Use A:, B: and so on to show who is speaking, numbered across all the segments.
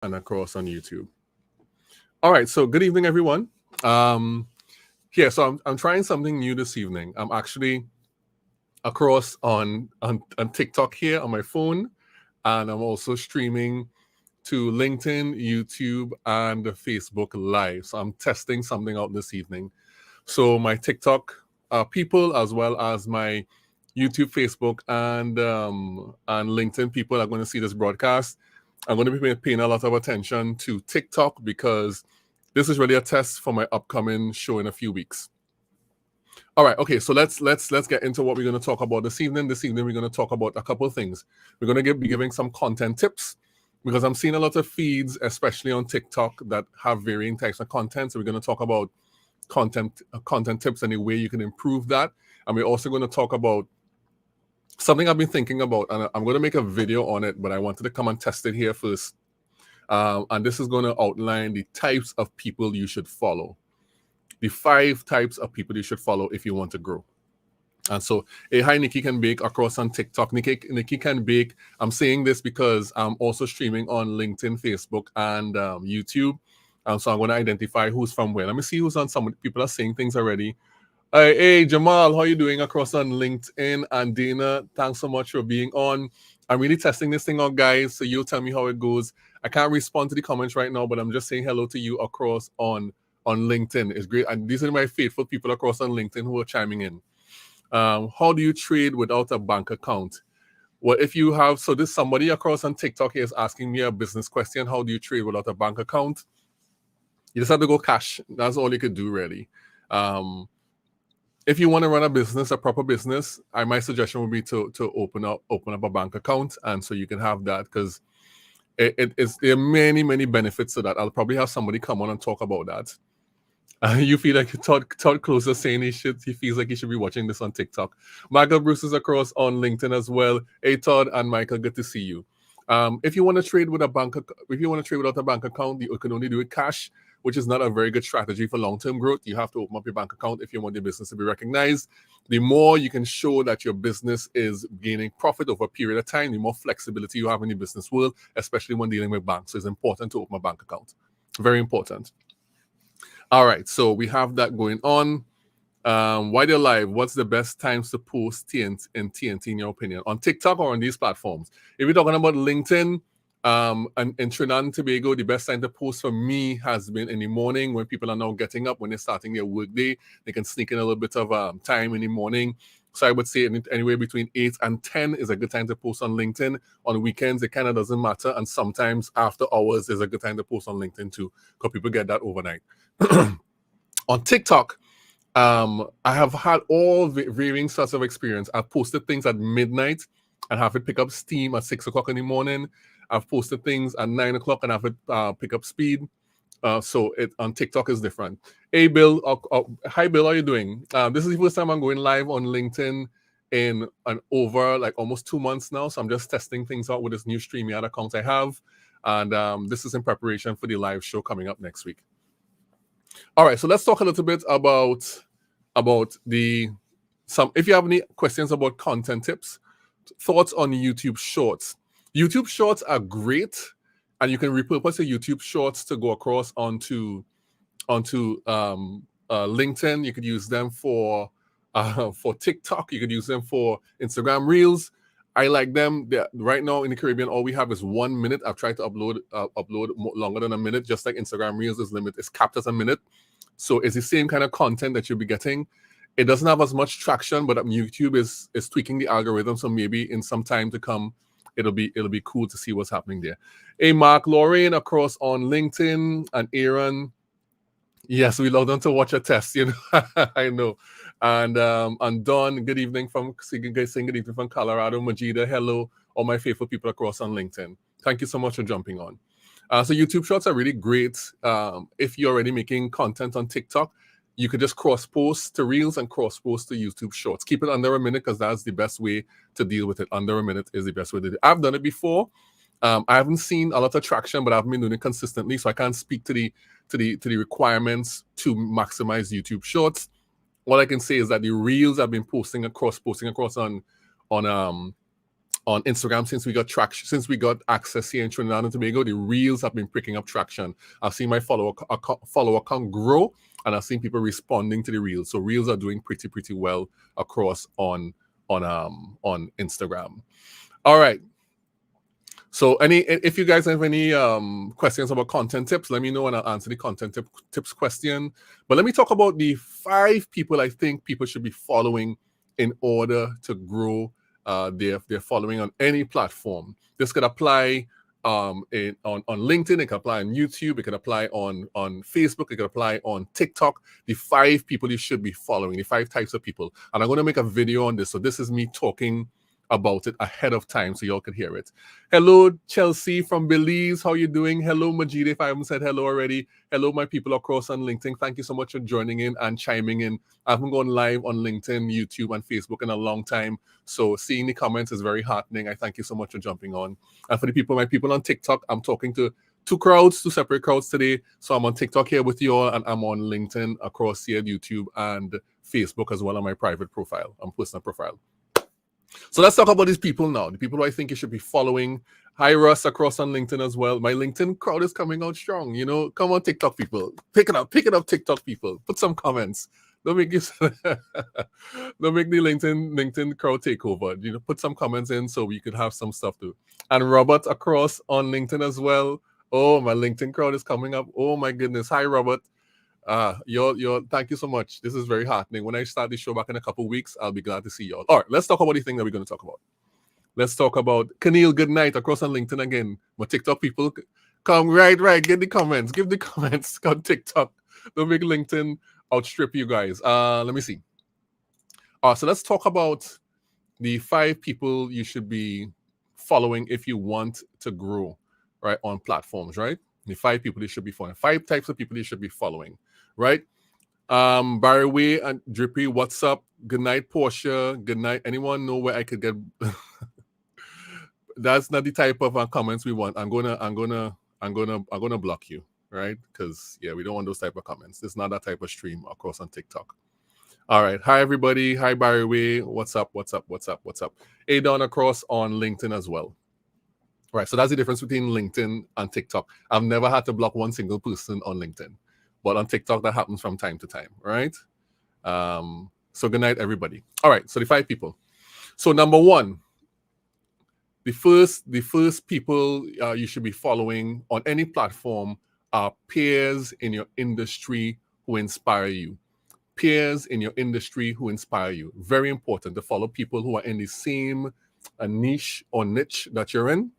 A: and across on YouTube. All right, so good evening, everyone. Um, so I'm trying something new this evening. I'm actually across on TikTok here on my phone, and I'm also streaming to LinkedIn, YouTube, and Facebook Live. So I'm testing something out this evening. So my TikTok people, as well as my YouTube, Facebook, and LinkedIn people are going to see this broadcast. I'm going to be paying a lot of attention to TikTok because this is really a test for my upcoming show in a few weeks. All right, okay, so let's get into what we're going to talk about this evening. This evening we're going to talk about a couple of things. We're going to be giving some content tips because I'm seeing a lot of feeds, especially on TikTok, that have varying types of content. So we're going to talk about content tips and the way you can improve that. And we're also going to talk about something I've been thinking about, and I'm going to make a video on it, but I wanted to come and test it here first. And this is going to outline the types of people you should follow. The 5 types of people you should follow if you want to grow. And so, hey, hi, Nikki Can Bake across on TikTok. Nikki Can Bake. I'm saying this because I'm also streaming on LinkedIn, Facebook, and YouTube. So I'm going to identify who's from where. Let me see who's on. Some people are saying things already. Hey, Jamal, how you doing across on LinkedIn? And Dana, thanks so much for being on. I'm really testing this thing out, guys, so you'll tell me how it goes. I can't respond to the comments right now, but I'm just saying hello to you across on LinkedIn. It's great. And these are my faithful people across on LinkedIn who are chiming in. How do you trade without a bank account? Well, if you have, so this somebody across on TikTok here is asking me a business question. How do you trade without a bank account? You just have to go cash. That's all you could do, really. If you want to run a business, a proper business, my suggestion would be to open up a bank account, and so you can have that, because there are many benefits to that. I'll probably have somebody come on and talk about that. You feel like Todd Closer saying he feels like he should be watching this on TikTok. Michael Bruce is across on LinkedIn as well. Hey Todd and Michael, good to see you. If you want to trade without a bank account, you can only do it cash, which is not a very good strategy for long-term growth. You have to open up your bank account if you want your business to be recognized. The more you can show that your business is gaining profit over a period of time, the more flexibility you have in the business world, especially when dealing with banks. So it's important to open a bank account. Very important. All right, so we have that going on. Why they're live, what's the best times to post TNT in your opinion? On TikTok or on these platforms? If you're talking about LinkedIn, and in Trinidad and Tobago, the best time to post for me has been in the morning when people are now getting up, when they're starting their workday. They can sneak in a little bit of time in the morning. So I would say anywhere between 8 and 10 is a good time to post on LinkedIn. On weekends, it kind of doesn't matter. And sometimes after hours is a good time to post on LinkedIn too, because people get that overnight. On TikTok, I have had all varying sorts of experience. I've posted things at midnight and have it pick up steam at 6 o'clock in the morning. I've posted things at 9 o'clock and have it pick up speed. So it on TikTok is different. Hey, Bill. Hi, Bill. How are you doing? This is the first time I'm going live on LinkedIn in over like almost 2 months now. So I'm just testing things out with this new StreamYard account I have. And this is in preparation for the live show coming up next week. All right, so let's talk a little bit about if you have any questions about content tips, thoughts on YouTube Shorts. YouTube Shorts are great, and you can repurpose your YouTube Shorts to go across onto LinkedIn. You could use them for TikTok. You could use them for Instagram Reels. I like them. Right now in the Caribbean, all we have is 1 minute. I've tried to upload longer than a minute, just like Instagram Reels is capped as a minute. So it's the same kind of content that you'll be getting. It doesn't have as much traction, but YouTube is tweaking the algorithm. So maybe in some time to come, it'll be cool to see what's happening there. Hey, Mark, Lauren across on LinkedIn, and Aaron. Yes, we love them to watch a test, you know. I know. And Dawn, good evening from Colorado. Majida, hello, all my faithful people across on LinkedIn. Thank you so much for jumping on. So YouTube Shorts are really great. If you're already making content on TikTok, you could just cross-post to Reels and cross-post to YouTube Shorts. Keep it under a minute, because that's the best way to deal with it. Under a minute is the best way to do it. I've done it before. I haven't seen a lot of traction, but I've been doing it consistently, so I can't speak to the requirements to maximize YouTube Shorts. All I can say is that the Reels I've been posting across on on Instagram since we got traction, since we got access here in Trinidad and Tobago. The reels have been picking up traction. I've seen my follow account grow, and I've seen people responding to the reels. So reels are doing pretty well across on Instagram. All right. So if you guys have any questions about content tips, let me know and I'll answer the content tips question. But let me talk about the 5 people I think people should be following in order to grow their following on any platform. This could apply on LinkedIn, it could apply on YouTube, it could apply on Facebook, it could apply on TikTok. The 5 people you should be following, the 5 types of people. And I'm going to make a video on this. So this is me talking about it ahead of time so y'all could hear it. Hello, Chelsea from Belize. How you doing? Hello, Majid, if I haven't said hello already. Hello, my people across on LinkedIn. Thank you so much for joining in and chiming in. I haven't gone live on LinkedIn, YouTube, and Facebook in a long time. So seeing the comments is very heartening. I thank you so much for jumping on. And for my people on TikTok, I'm talking to 2 separate crowds today. So I'm on TikTok here with you all, and I'm on LinkedIn across here, YouTube, and Facebook as well on my private profile, on personal profile. So let's talk about these people now. The people who I think you should be following. Hi, Russ, across on LinkedIn as well. My LinkedIn crowd is coming out strong. You know, come on, TikTok people. Pick it up, TikTok people. Put some comments. Don't make the LinkedIn crowd take over. You know, put some comments in so we could have some stuff too. And Robert across on LinkedIn as well. Oh, my LinkedIn crowd is coming up. Oh my goodness. Hi, Robert. Thank you so much. This is very heartening. When I start the show back in a couple of weeks, I'll be glad to see y'all. All right, let's talk about the thing that we're going to talk about. Let's talk about Keneal. Good night across on LinkedIn again. My TikTok people, come right. Get the comments. Give the comments on TikTok. Don't make LinkedIn outstrip you guys. Let me see. So let's talk about the 5 people you should be following if you want to grow, right, on platforms, right? The 5 people you should be following. 5 types of people you should be following, right? Barry Way and Drippy, what's up? Good night, Portia. Good night. Anyone know where I could get? That's not the type of comments we want. I'm gonna block you, right? Because we don't want those type of comments. It's not that type of stream across on TikTok. All right. Hi everybody. Hi Barry Way. What's up? Adon across on LinkedIn as well. Right, so that's the difference between LinkedIn and TikTok. I've never had to block one single person on LinkedIn, but on TikTok that happens from time to time, right? So good night, everybody. All right, so the 5 people. So number 1, the first people you should be following on any platform are peers in your industry who inspire you. Peers in your industry who inspire you. Very important to follow people who are in the same niche or niche that you're in,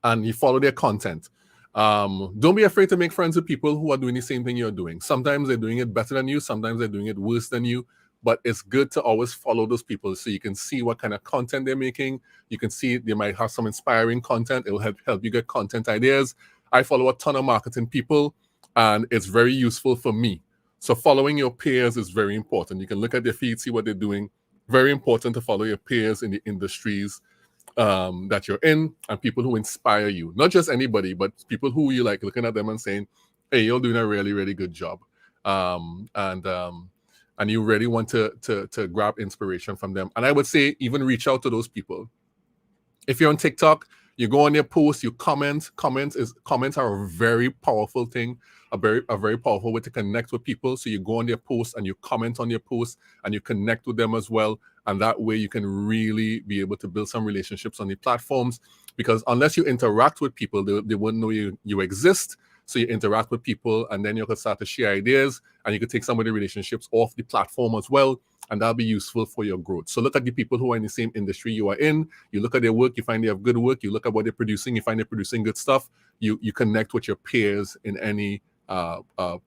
A: and you follow their content. Don't be afraid to make friends with people who are doing the same thing you're doing. Sometimes they're doing it better than you. Sometimes they're doing it worse than you. But it's good to always follow those people so you can see what kind of content they're making. You can see they might have some inspiring content. It will help you get content ideas. I follow a ton of marketing people, and it's very useful for me. So following your peers is very important. You can look at their feed, see what they're doing. Very important to follow your peers in the industries that you're in, and people who inspire you. Not just anybody, but people who you like looking at them and saying, hey, you're doing a really, really good job. And you really want to grab inspiration from them. And I would say even reach out to those people. If you're on TikTok, you go on their posts, you comment. Comments are a very powerful thing, a very powerful way to connect with people. So you go on their posts and you comment on their posts and you connect with them as well. And that way you can really be able to build some relationships on the platforms, because unless you interact with people, they wouldn't know you exist. So you interact with people, and then you can start to share ideas, and you can take some of the relationships off the platform as well, and that'll be useful for your growth. So look at the people who are in the same industry you are in. You look at their work, you find they have good work. You look at what they're producing, you find they're producing good stuff. You connect with your peers in any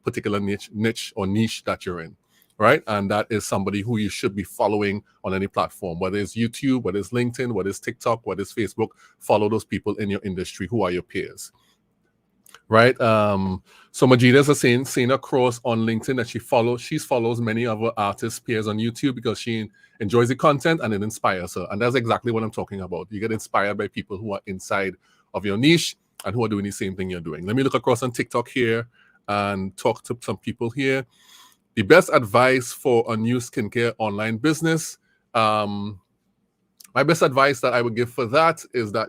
A: particular niche or niche that you're in, right? And that is somebody who you should be following on any platform, whether it's YouTube, whether it's LinkedIn, whether it's TikTok, whether it's Facebook. Follow those people in your industry who are your peers. Right. So Majida is saying across on LinkedIn that she follows many other artists peers on YouTube because she enjoys the content and it inspires her. And that's exactly what I'm talking about. You get inspired by people who are inside of your niche and who are doing the same thing you're doing. Let me look across on TikTok here and talk to some people here. The best advice for a new skincare online business. My best advice that I would give for that is that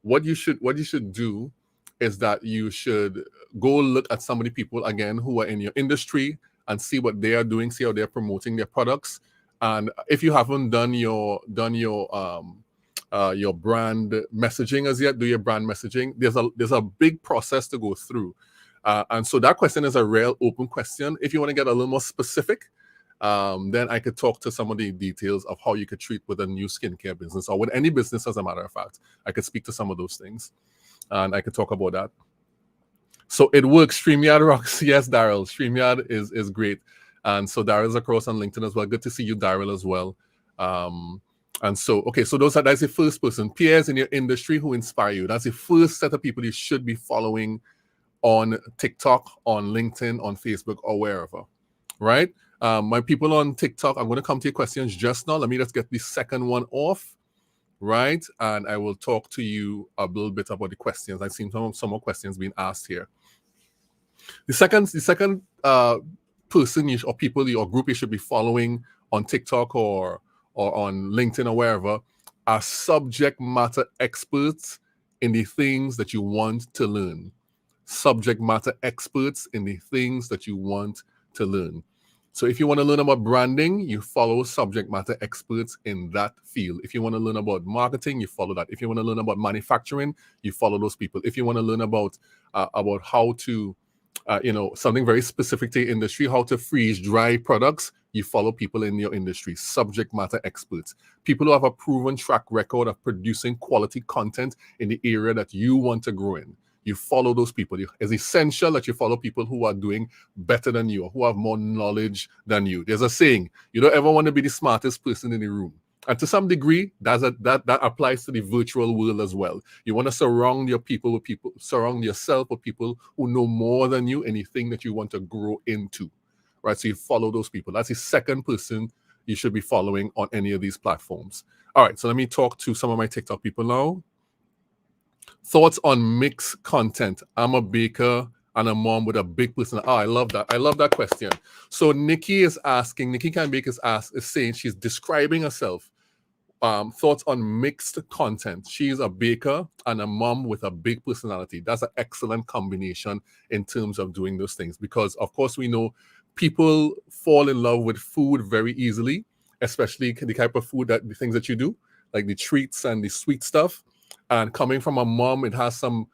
A: what you should do is that you should go look at some of the people again who are in your industry and see what they are doing, see how they're promoting their products. And if you haven't done your brand messaging as yet, do your brand messaging. There's a big process to go through, and so that question is a real open question. If you want to get a little more specific, then I could talk to some of the details of how you could treat with a new skincare business or with any business, as a matter of fact. I could speak to some of those things and I could talk about that. So it works. StreamYard rocks. Yes, Daryl. StreamYard is great. And so Daryl's across on LinkedIn as well. Good to see you, Daryl, as well. And so, okay, so that's the first person. Peers in your industry who inspire you. That's the first set of people you should be following on TikTok, on LinkedIn, on Facebook, or wherever, right? My people on TikTok, I'm going to come to your questions just now. Let me just get the second one off, right? And I will talk to you a little bit about the questions. I've seen some more questions being asked here. The second person or people or group you should be following on TikTok or on LinkedIn or wherever are subject matter experts in the things that you want to learn. Subject matter experts in the things that you want to learn. So if you want to learn about branding, you follow subject matter experts in that field. If you want to learn about marketing, you follow that. If you want to learn about manufacturing, you follow those people. If you want to learn about how to, something very specific to your industry, how to freeze dry products, you follow people in your industry, subject matter experts, people who have a proven track record of producing quality content in the area that you want to grow in. You follow those people. It's essential that you follow people who are doing better than you or who have more knowledge than you. There's a saying, you don't ever want to be the smartest person in the room. And to some degree, that applies to the virtual world as well. You want to surround yourself with people who know more than you, anything that you want to grow into, right? So you follow those people. That's the second person you should be following on any of these platforms. All right, so let me talk to some of my TikTok people now. Thoughts on mixed content. I'm a baker and a mom with a big person. Oh, I love that. I love that question. So Nikki Can Bake is saying, she's describing herself. Thoughts on mixed content. She's a baker and a mom with a big personality. That's an excellent combination in terms of doing those things, because of course we know people fall in love with food very easily, especially the type of food, the things that you do, like the treats and the sweet stuff. And coming from a mom, it has some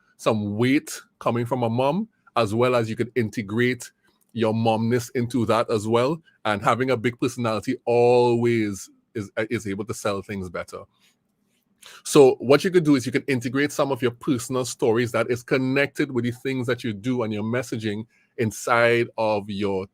A: weight coming from a mom, as well as you could integrate your momness into that as well. And having a big personality always is able to sell things better. So what you could do is you can integrate some of your personal stories that is connected with the things that you do and your messaging inside of your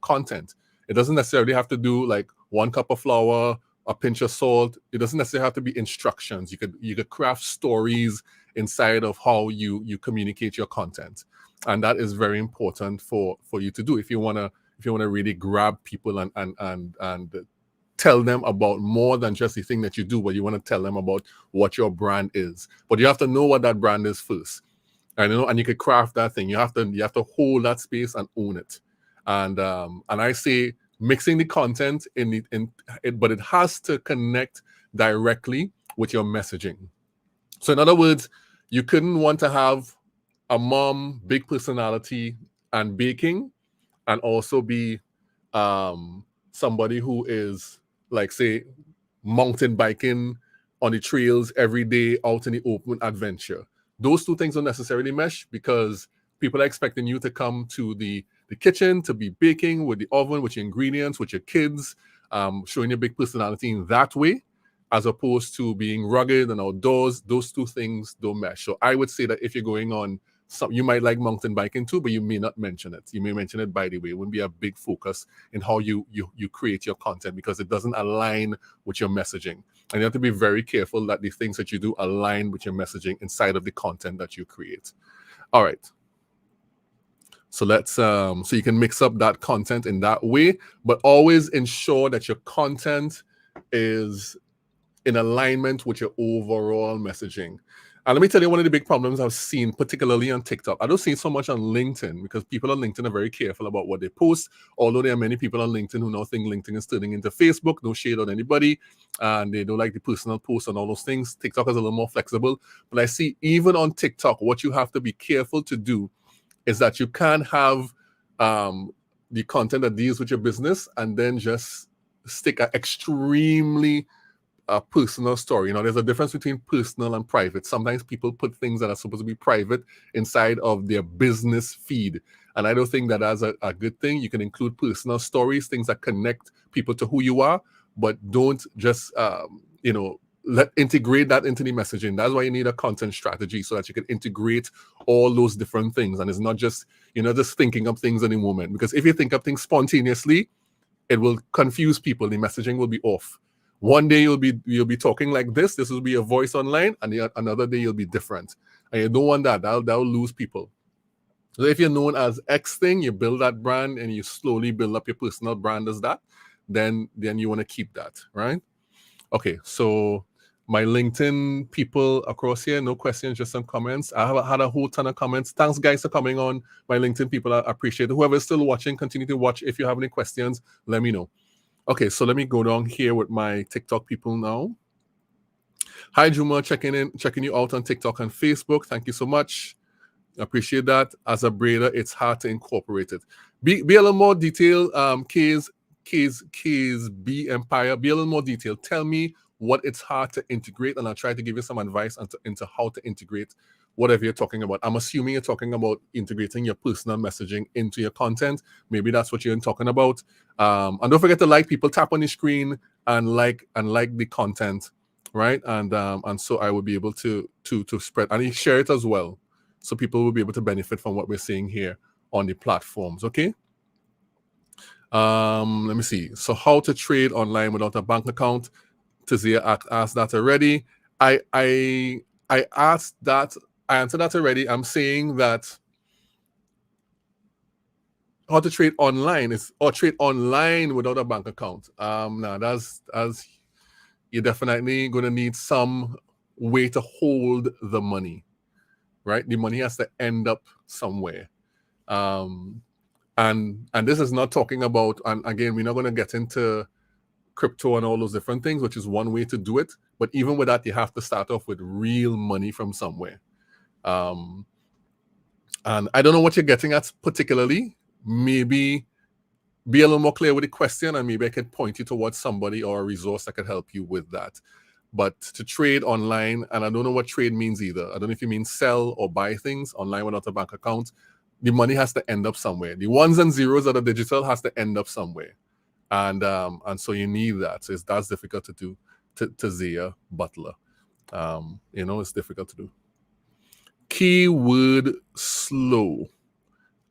A: content. It doesn't necessarily have to do like 1 cup of flour, a pinch of salt. It doesn't necessarily have to be instructions. You could craft stories inside of how you communicate your content, and that is very important for you to do if you want to really grab people and tell them about more than just the thing that you do, but you want to tell them about what your brand is. But you have to know what that brand is first, and you could craft that thing. You have to hold that space and own it. And I say, mixing the content but it has to connect directly with your messaging. So in other words, you couldn't want to have a mom, big personality, and baking, and also be somebody who is, like, say, mountain biking on the trails every day, out in the open adventure. Those two things don't necessarily mesh, because people are expecting you to come to the kitchen, to be baking with the oven, with your ingredients, with your kids, showing your big personality in that way, as opposed to being rugged and outdoors. Those two things don't mesh. So I would say that if you're going on, you might like mountain biking too, but you may not mention it. You may mention it by the way. It wouldn't be a big focus in how you create your content, because it doesn't align with your messaging. And you have to be very careful that the things that you do align with your messaging inside of the content that you create. All right. So so you can mix up that content in that way, but always ensure that your content is in alignment with your overall messaging. And let me tell you one of the big problems I've seen, particularly on TikTok. I don't see it so much on LinkedIn because people on LinkedIn are very careful about what they post. Although there are many people on LinkedIn who now think LinkedIn is turning into Facebook, no shade on anybody, and they don't like the personal posts and all those things. TikTok is a little more flexible. But I see even on TikTok, what you have to be careful to do is that you can't have the content that deals with your business and then just stick an extremely personal story. You know, there's a difference between personal and private. Sometimes people put things that are supposed to be private inside of their business feed. And I don't think that that's a good thing. You can include personal stories, things that connect people to who you are, but don't just, integrate that into the messaging. That's why you need a content strategy so that you can integrate all those different things. And it's not just, just thinking of things in the moment. Because if you think of things spontaneously, it will confuse people. The messaging will be off. One day you'll be talking like this. This will be your voice online, and another day you'll be different. And you don't want that. That'll lose people. So if you're known as X thing, you build that brand and you slowly build up your personal brand as that, then you want to keep that, right? Okay, so my LinkedIn people across here, no questions, just some comments. I have had a whole ton of comments. Thanks, guys, for coming on. My LinkedIn people, I appreciate it. Whoever's still watching, continue to watch. If you have any questions, let me know. Okay, so let me go down here with my TikTok people now. Hi, Juma, checking you out on TikTok and Facebook. Thank you so much. Appreciate that. As a braider, it's hard to incorporate it. Be a little more detailed, K's B Empire. Be a little more detailed. Tell me what it's hard to integrate, and I'll try to give you some advice into how to integrate whatever you're talking about. I'm assuming you're talking about integrating your personal messaging into your content. Maybe that's what you're talking about. And don't forget to like people, tap on the screen and like the content, right? And so I will be able to spread and share it as well, so people will be able to benefit from what we're seeing here on the platforms. Okay. Let me see. So how to trade online without a bank account? Tazia asked that already. I asked that. I answered that already. I'm saying that how to trade online or trade online without a bank account. Now that's you're definitely going to need some way to hold the money, right? The money has to end up somewhere. And this is not talking about, and again, we're not going to get into crypto and all those different things, which is one way to do it. But even with that, you have to start off with real money from somewhere. And I don't know what you're getting at particularly. Maybe be a little more clear with the question, and maybe I could point you towards somebody or a resource that could help you with that. But to trade online, and I don't know what trade means either. I don't know if you mean sell or buy things online without a bank account. The money has to end up somewhere. The ones and zeros that are digital has to end up somewhere. And so you need that. So that's difficult to do to Zia Butler. It's difficult to do. Keyword slow.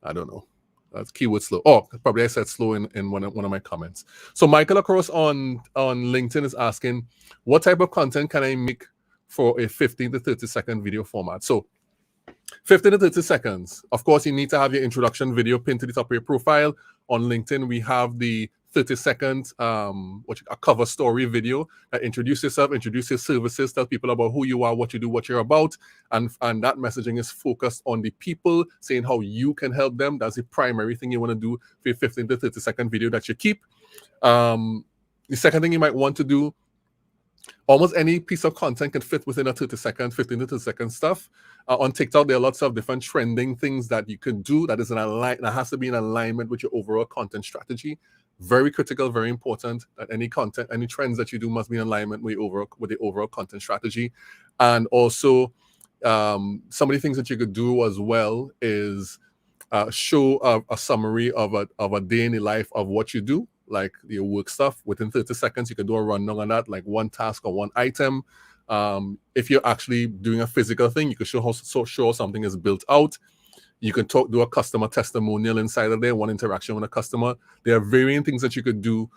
A: I don't know. That's keyword slow. Oh, probably I said slow in one of my comments. So Michael across on LinkedIn is asking, what type of content can I make for a 15 to 30 second video format? So 15 to 30 seconds. Of course, you need to have your introduction video pinned to the top of your profile. On LinkedIn, we have the 30-second a cover story video that introduce yourself, introduce your services, tell people about who you are, what you do, what you're about, and that messaging is focused on the people, saying how you can help them. That's the primary thing you want to do for your 15 to 30-second video that you keep. The second thing you might want to do, almost any piece of content can fit within a 30-second, 15 to 30-second stuff. On TikTok, there are lots of different trending things that you can do that has to be in alignment with your overall content strategy. Very critical, very important that any trends that you do must be in alignment with the overall content strategy. And also, some of the things that you could do as well is show a summary of a day in the life of what you do, like your work stuff. Within 30 seconds, you can do a rundown on that, like one task or one item. If you're actually doing a physical thing, you can show how something is built out. You can do a customer testimonial inside of there, one interaction with a customer. There are varying things that you could do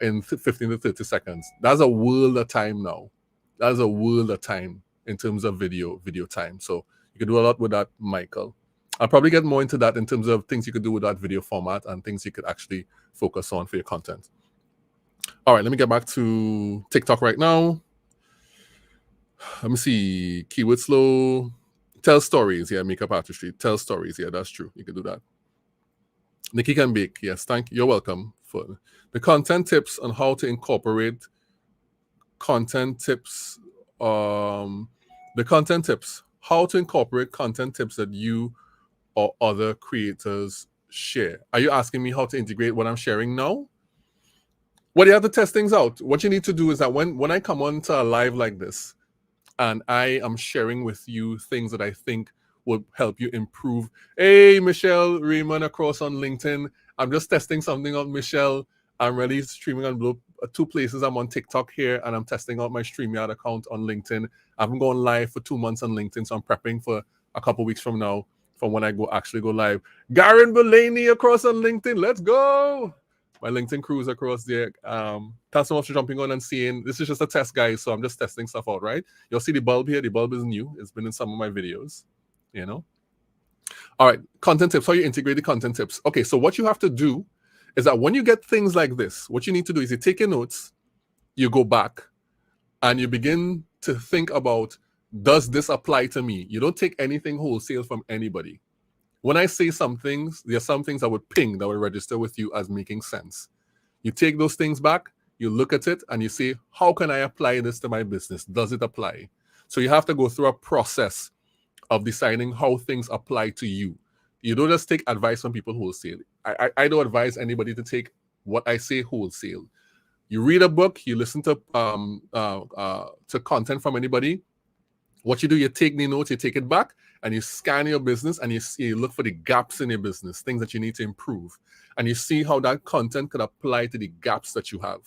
A: in 15 to 30 seconds. That's a world of time now. That's a world of time in terms of video time. So you can do a lot with that, Michael. I'll probably get more into that in terms of things you could do with that video format and things you could actually focus on for your content. All right, let me get back to TikTok right now. Let me see. Keyword slow. Tell stories. Yeah, makeup artistry. Tell stories. Yeah, that's true. You can do that. Nikki can bake. Yes, thank you. You're welcome for the content tips on how to incorporate content tips. The content tips. How to incorporate content tips that you or other creators share. Are you asking me how to integrate what I'm sharing now? Well, you have to test things out. What you need to do is that when I come on to a live like this, and I am sharing with you things that I think will help you improve. Hey, Michelle Raymond across on LinkedIn. I'm just testing something out, Michelle. I'm really streaming on two places. I'm on TikTok here, and I'm testing out my StreamYard account on LinkedIn. I haven't gone live for 2 months on LinkedIn, so I'm prepping for a couple weeks from now, from when I actually go live. Garen Belaney across on LinkedIn. Let's go. My LinkedIn crews across there. Thanks so much for jumping on and seeing. This is just a test, guys, so I'm just testing stuff out, right? You'll see the bulb here. The bulb is new. It's been in some of my videos, you know? All right, content tips. How you integrate the content tips. Okay, so what you have to do is that when you get things like this, what you need to do is you take your notes, you go back, and you begin to think about, does this apply to me? You don't take anything wholesale from anybody. When I say some things, there are some things that would ping, that would register with you as making sense. You take those things back, you look at it, and you say, how can I apply this to my business? Does it apply? So you have to go through a process of deciding how things apply to you. You don't just take advice from people wholesale. I don't advise anybody to take what I say wholesale. You read a book, you listen to content from anybody. What you do, you take the notes, you take it back, and you scan your business, and you look for the gaps in your business, things that you need to improve. And you see how that content could apply to the gaps that you have.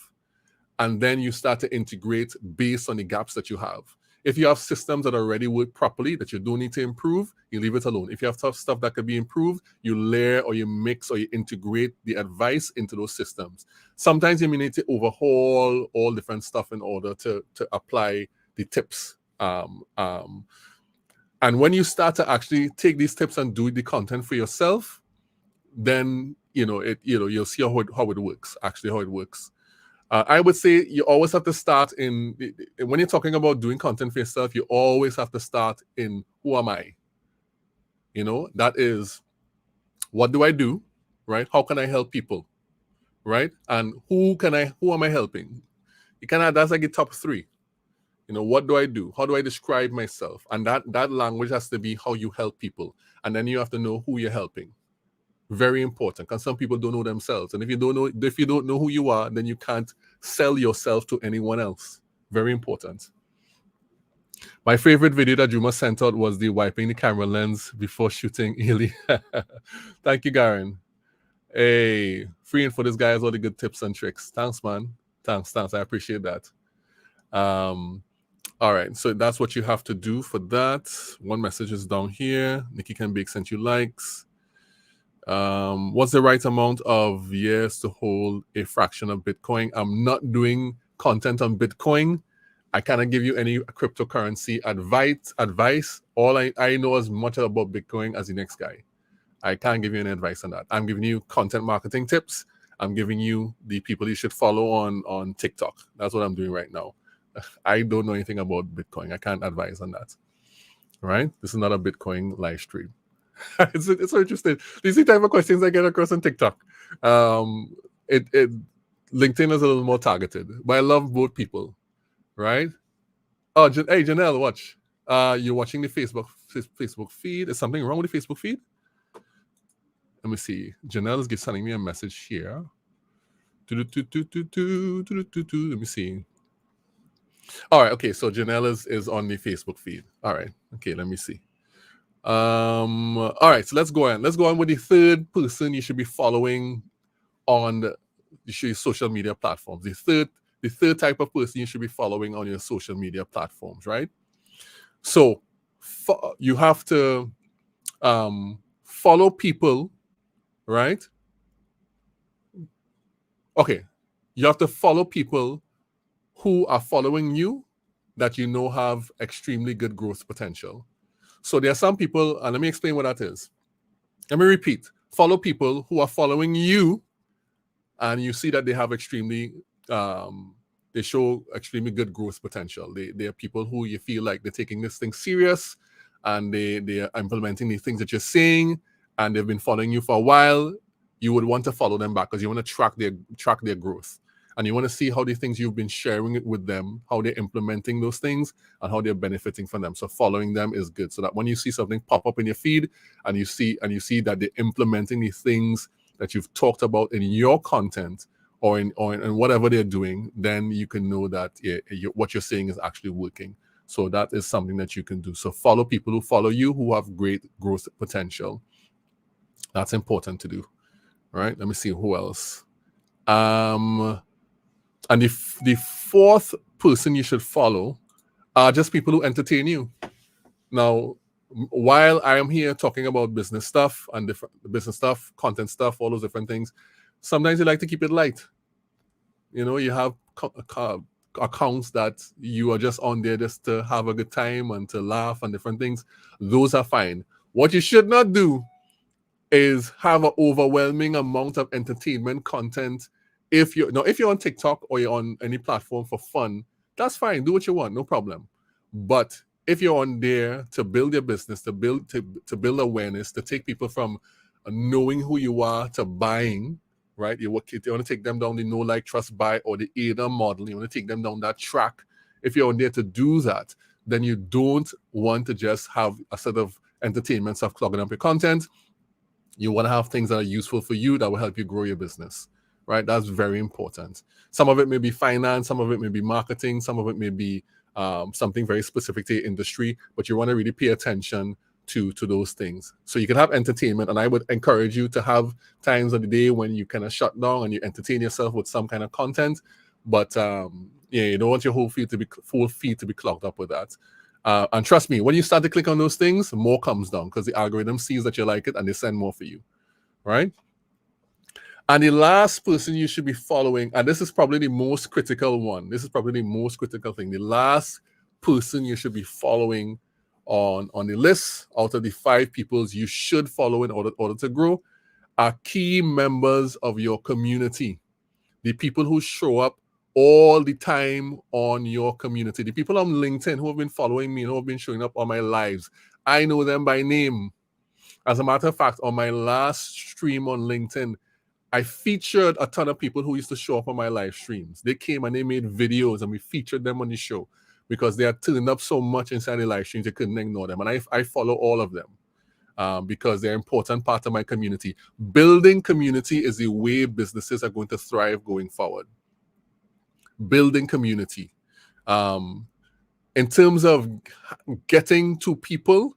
A: And then you start to integrate based on the gaps that you have. If you have systems that already work properly that you don't need to improve, you leave it alone. If you have tough stuff that could be improved, you layer or you mix or you integrate the advice into those systems. Sometimes you may need to overhaul all different stuff in order to apply the tips. And when you start to actually take these tips and do the content for yourself, then you'll see how it works. Actually, how it works. I would say you always have to start when you're talking about doing content for yourself. You always have to start in who am I? That is, what do I do, right? How can I help people, right? And who am I helping? That's like the top three. What do I do? How do I describe myself? And that language has to be how you help people. And then you have to know who you're helping. Very important, because some people don't know themselves. And if you don't know who you are, then you can't sell yourself to anyone else. Very important. My favorite video that Juma sent out was the wiping the camera lens before shooting Ely. Thank you, Garen. Hey, free info, this guy has all the good tips and tricks. Thanks, man. Thanks. I appreciate that. All right, so that's what you have to do for that. One message is down here. Nikki Can Bake sent you likes. What's the right amount of years to hold a fraction of Bitcoin? I'm not doing content on Bitcoin. I cannot give you any cryptocurrency advice. All I know as much about Bitcoin as the next guy. I can't give you any advice on that. I'm giving you content marketing tips. I'm giving you the people you should follow on TikTok. That's what I'm doing right now. I don't know anything about Bitcoin. I can't advise on that. Right? This is not a Bitcoin live stream. It's so interesting. These are the type of questions I get across on TikTok. LinkedIn is a little more targeted, but I love both people, right? Oh, hey Janelle, watch. You're watching the Facebook feed. Is something wrong with the Facebook feed? Let me see. Janelle is sending me a message here. Let me see. All right, okay. So Janelle is on the Facebook feed. All right, okay. Let me see. All right, so let's go on with the third person you should be following on the social media platforms. The third type of person you should be following on your social media platforms, right? So you have to follow people, right? Okay, you have to follow people who are following you that you know have extremely good growth potential. So there are some people, and let me explain what that is. Let me repeat. Follow people who are following you, and you see that they have extremely they show extremely good growth potential. They are people who you feel like they're taking this thing serious, and they are implementing the things that you're saying, and they've been following you for a while. You would want to follow them back because you want to track their growth, and you want to see how the things you've been sharing it with them, how they're implementing those things, and how they're benefiting from them. So following them is good, so that when you see something pop up in your feed, and you see that they're implementing the things that you've talked about in your content, or in whatever they're doing, then you can know that what you're saying is actually working. So that is something that you can do. So follow people who follow you, who have great growth potential. That's important to do. All right, let me see who else. And the fourth person you should follow are just people who entertain you. Now, while I am here talking about business stuff and different business stuff, content stuff, all those different things, sometimes you like to keep it light. You know, you have accounts that you are just on there just to have a good time and to laugh and different things. Those are fine. What you should not do is have an overwhelming amount of entertainment content. If you're on TikTok or you're on any platform for fun, that's fine. Do what you want, no problem. But if you're on there to build your business, to build awareness, to take people from knowing who you are to buying, right? You want to take them down the know, like, trust, buy, or the AIDA model. You want to take them down that track. If you're on there to do that, then you don't want to just have a set of entertainment stuff clogging up your content. You want to have things that are useful for you, that will help you grow your business, right? That's very important. Some of it may be finance, some of it may be marketing, some of it may be something very specific to your industry, but you want to really pay attention to those things. So you can have entertainment, and I would encourage you to have times of the day when you kind of shut down and you entertain yourself with some kind of content. But you don't want your whole feed to be clogged up with that. And trust me, when you start to click on those things, more comes down because the algorithm sees that you like it and they send more for you, right? And the last person you should be following, and this is probably the most critical one. This is probably the most critical thing. The last person you should be following on the list out of the 5 people you should follow in order to grow are key members of your community. The people who show up all the time on your community. The people on LinkedIn who have been following me and who have been showing up on my lives. I know them by name. As a matter of fact, on my last stream on LinkedIn, I featured a ton of people who used to show up on my live streams. They came and they made videos and we featured them on the show because they had turned up so much inside the live streams, you couldn't ignore them. And I follow all of them because they're an important part of my community. Building community is the way businesses are going to thrive going forward. Building community. In terms of getting to people,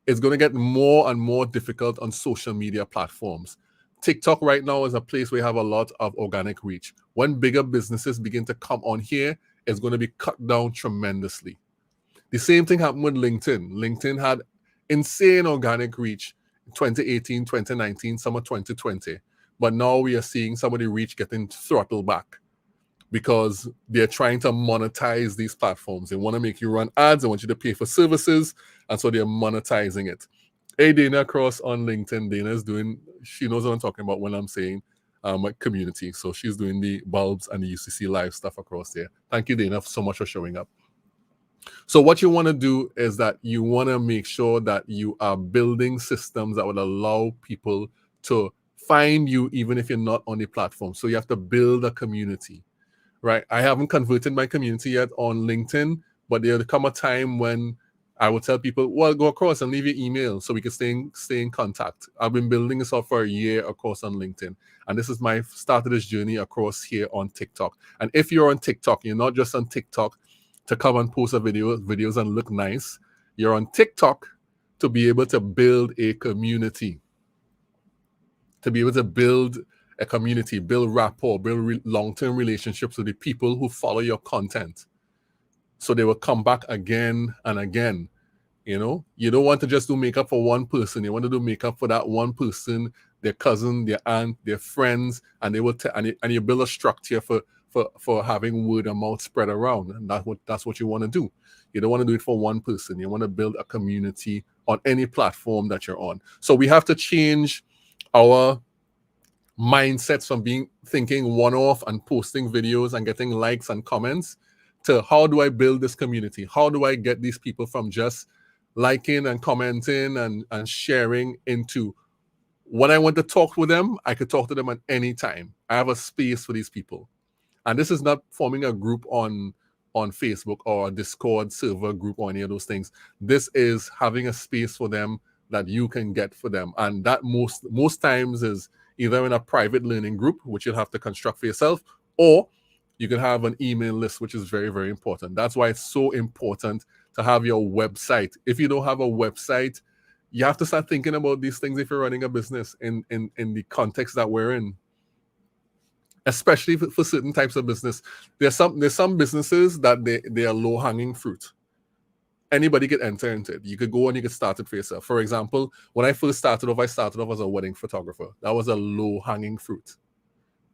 A: it's going to get more and more difficult on social media platforms. TikTok right now is a place where you have a lot of organic reach. When bigger businesses begin to come on here, it's going to be cut down tremendously. The same thing happened with LinkedIn. LinkedIn had insane organic reach in 2018, 2019, summer 2020. But now we are seeing some of the reach getting throttled back because they're trying to monetize these platforms. They want to make you run ads. They want you to pay for services. And so they're monetizing it. Hey, Dana Cross on LinkedIn. Dana's she knows what I'm talking about when I'm saying my community. So she's doing the bulbs and the UCC live stuff across there. Thank you, Dana, so much for showing up. So what you want to do is that you want to make sure that you are building systems that would allow people to find you even if you're not on the platform. So you have to build a community, right? I haven't converted my community yet on LinkedIn, but there'll come a time when I will tell people, well, go across and leave your email so we can stay in contact. I've been building this up for a year, of course, on LinkedIn. And this is my start of this journey across here on TikTok. And if you're on TikTok, you're not just on TikTok to come and post videos and look nice. You're on TikTok to be able to build a community. To be able to build a community, build rapport, build long-term relationships with the people who follow your content. So they will come back again and again. You know, you don't want to just do makeup for one person. You want to do makeup for that one person, their cousin, their aunt, their friends, and they will and you build a structure for having word of mouth spread around. And that's what you want to do. You don't want to do it for one person. You want to build a community on any platform that you're on. So we have to change our mindsets from thinking one-off and posting videos and getting likes and comments to how do I build this community? How do I get these people from just liking and commenting and sharing into when I want to talk with them, I could talk to them at any time. I have a space for these people. And this is not forming a group on Facebook or a Discord server group or any of those things. This is having a space for them that you can get for them. And that most times is either in a private learning group, which you'll have to construct for yourself, or you can have an email list, which is very, very important. That's why it's so important to have your website. If you don't have a website, you have to start thinking about these things if you're running a business in the context that we're in, especially for certain types of business. There's some businesses that they are low-hanging fruit. Anybody could enter into it. You could go and you could start it for yourself. For example, when I first started off, I started off as a wedding photographer. That was a low-hanging fruit,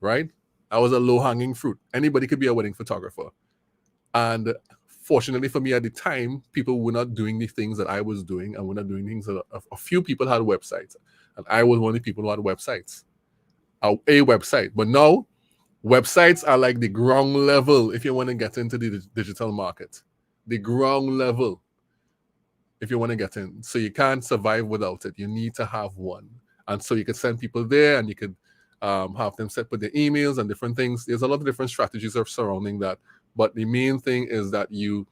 A: right? That was a low-hanging fruit. Anybody could be a wedding photographer. And fortunately for me at the time, people were not doing the things that I was doing, and were not doing things that a few people had websites. And I was one of the people who had websites. A website. But now, websites are like the ground level if you want to get into the digital market. The ground level if you want to get in. So you can't survive without it. You need to have one. And so you could send people there, and you could have them set with their emails and different things. There's a lot of different strategies of surrounding that. But the main thing is that you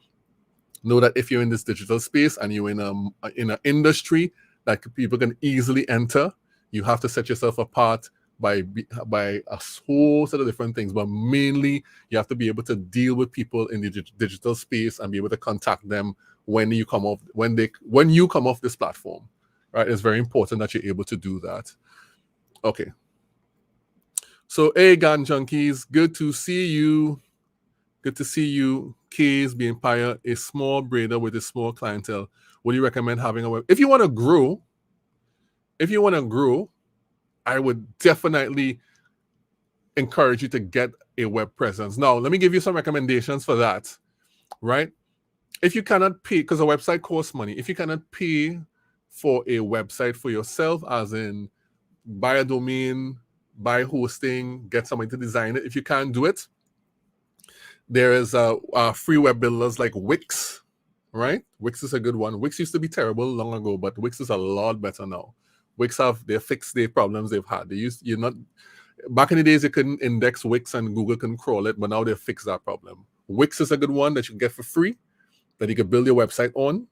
A: know that if you're in this digital space and you're in an industry that people can easily enter, you have to set yourself apart by a whole set of different things. But mainly, you have to be able to deal with people in the digital space and be able to contact them when you come off this platform. Right? It's very important that you're able to do that. Okay. So, hey, Gun Junkies, good to see you. Good to see you. Keys being Empire, a small braider with a small clientele. Would you recommend having a web? If you want to grow, I would definitely encourage you to get a web presence. Now, let me give you some recommendations for that, right? If you cannot pay, because a website costs money, if you cannot pay for a website for yourself, as in buy a domain, buy hosting, get somebody to design it, if you can't do it, there is free web builders like Wix, right? Wix is a good one. Wix used to be terrible long ago, but Wix is a lot better now. Wix they fixed the problems they've had. Back in the days, you couldn't index Wix and Google couldn't crawl it, but now they've fixed that problem. Wix is a good one that you can get for free, that you can build your website on.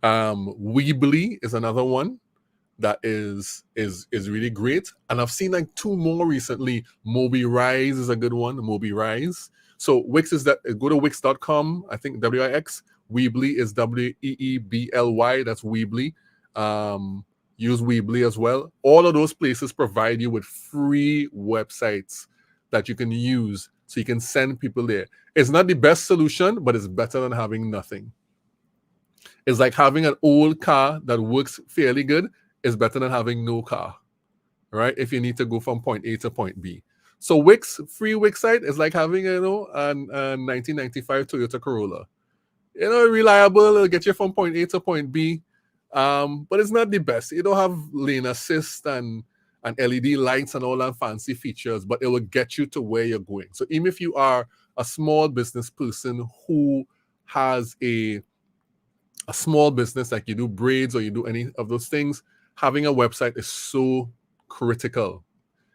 A: Weebly is another one that is really great. And I've seen like two more recently. MobiRise is a good one. MobiRise. So Wix is that. Go to Wix.com. I think Wix. Weebly is Weebly. That's Weebly. Use Weebly as well. All of those places provide you with free websites that you can use, so you can send people there. It's not the best solution, but it's better than having nothing. It's like having an old car that works fairly good is better than having no car, right? If you need to go from point A to point B. So Wix, free Wix site is like having, a 1995 Toyota Corolla. Reliable, it'll get you from point A to point B. But it's not the best. You don't have lane assist and LED lights and all that fancy features, but it will get you to where you're going. So even if you are a small business person who has a small business, like you do braids or you do any of those things, having a website is so critical.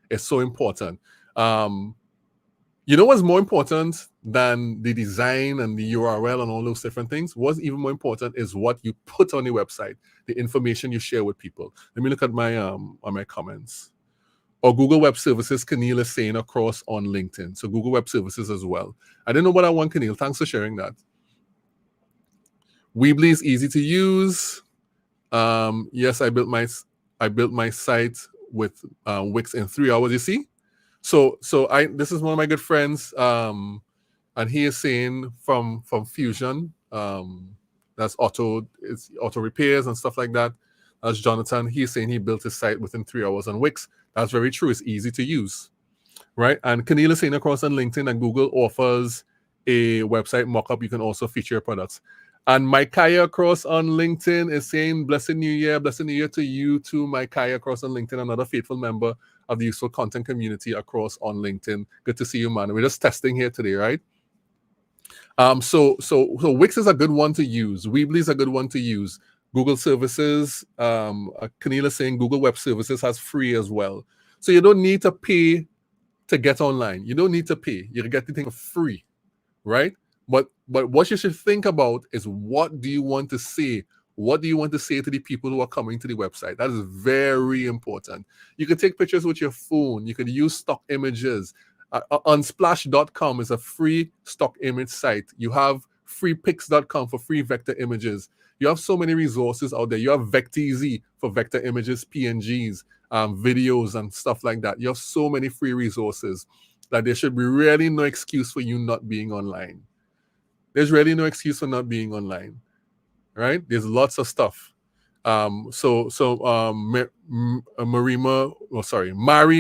A: It's so important. What's more important than the design and the URL and all those different things? What's even more important is what you put on the website, the information you share with people. Let me look at my on my comments. Or Google Web Services, Keneal is saying across on LinkedIn. So Google Web Services as well. I didn't know what I want, Keneal. Thanks for sharing that. Weebly is easy to use. Yes, I built my site with Wix in 3 hours. You see, so this is one of my good friends, and he is saying from Fusion, that's auto repairs and stuff like that. That's Jonathan. He's saying he built his site within 3 hours on Wix. That's very true. It's easy to use, right? And Keneal is saying across on LinkedIn and Google offers a website mockup. You can also feature your products. And Micaiah Cross on LinkedIn is saying, Blessed New Year to you too, Micaiah Cross on LinkedIn, another faithful member of the useful content community across on LinkedIn. Good to see you, man. We're just testing here today, right? So Wix is a good one to use. Weebly is a good one to use. Google Services, Keneal is saying Google Web Services has free as well. So you don't need to pay to get online. You don't need to pay. You can get the thing for free, right? But what you should think about is, what do you want to say? What do you want to say to the people who are coming to the website? That is very important. You can take pictures with your phone. You can use stock images. Unsplash.com is a free stock image site. You have freepix.com for free vector images. You have so many resources out there. You have Vecteezy for vector images, PNGs, videos, and stuff like that. You have so many free resources that there should be really no excuse for you not being online. There's really no excuse for not being online, right? There's lots of stuff. Mari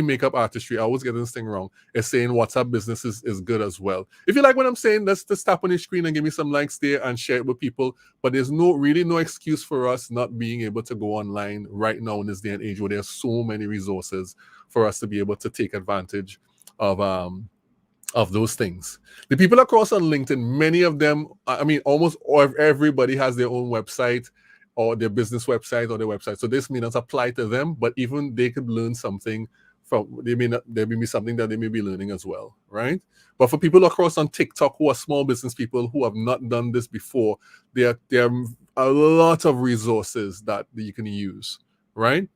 A: Makeup Artistry, I always get this thing wrong, is saying WhatsApp business is good as well. If you like what I'm saying, let's just tap on your screen and give me some likes there and share it with people. But there's really no excuse for us not being able to go online right now in this day and age where there's so many resources for us to be able to take advantage of those things. The people across on LinkedIn, many of them, I mean, almost everybody has their own website or their business website or their website. So this may not apply to them, but even they could learn something from, there may be something that they may be learning as well, right? But for people across on TikTok who are small business people who have not done this before, there are a lot of resources that you can use, right?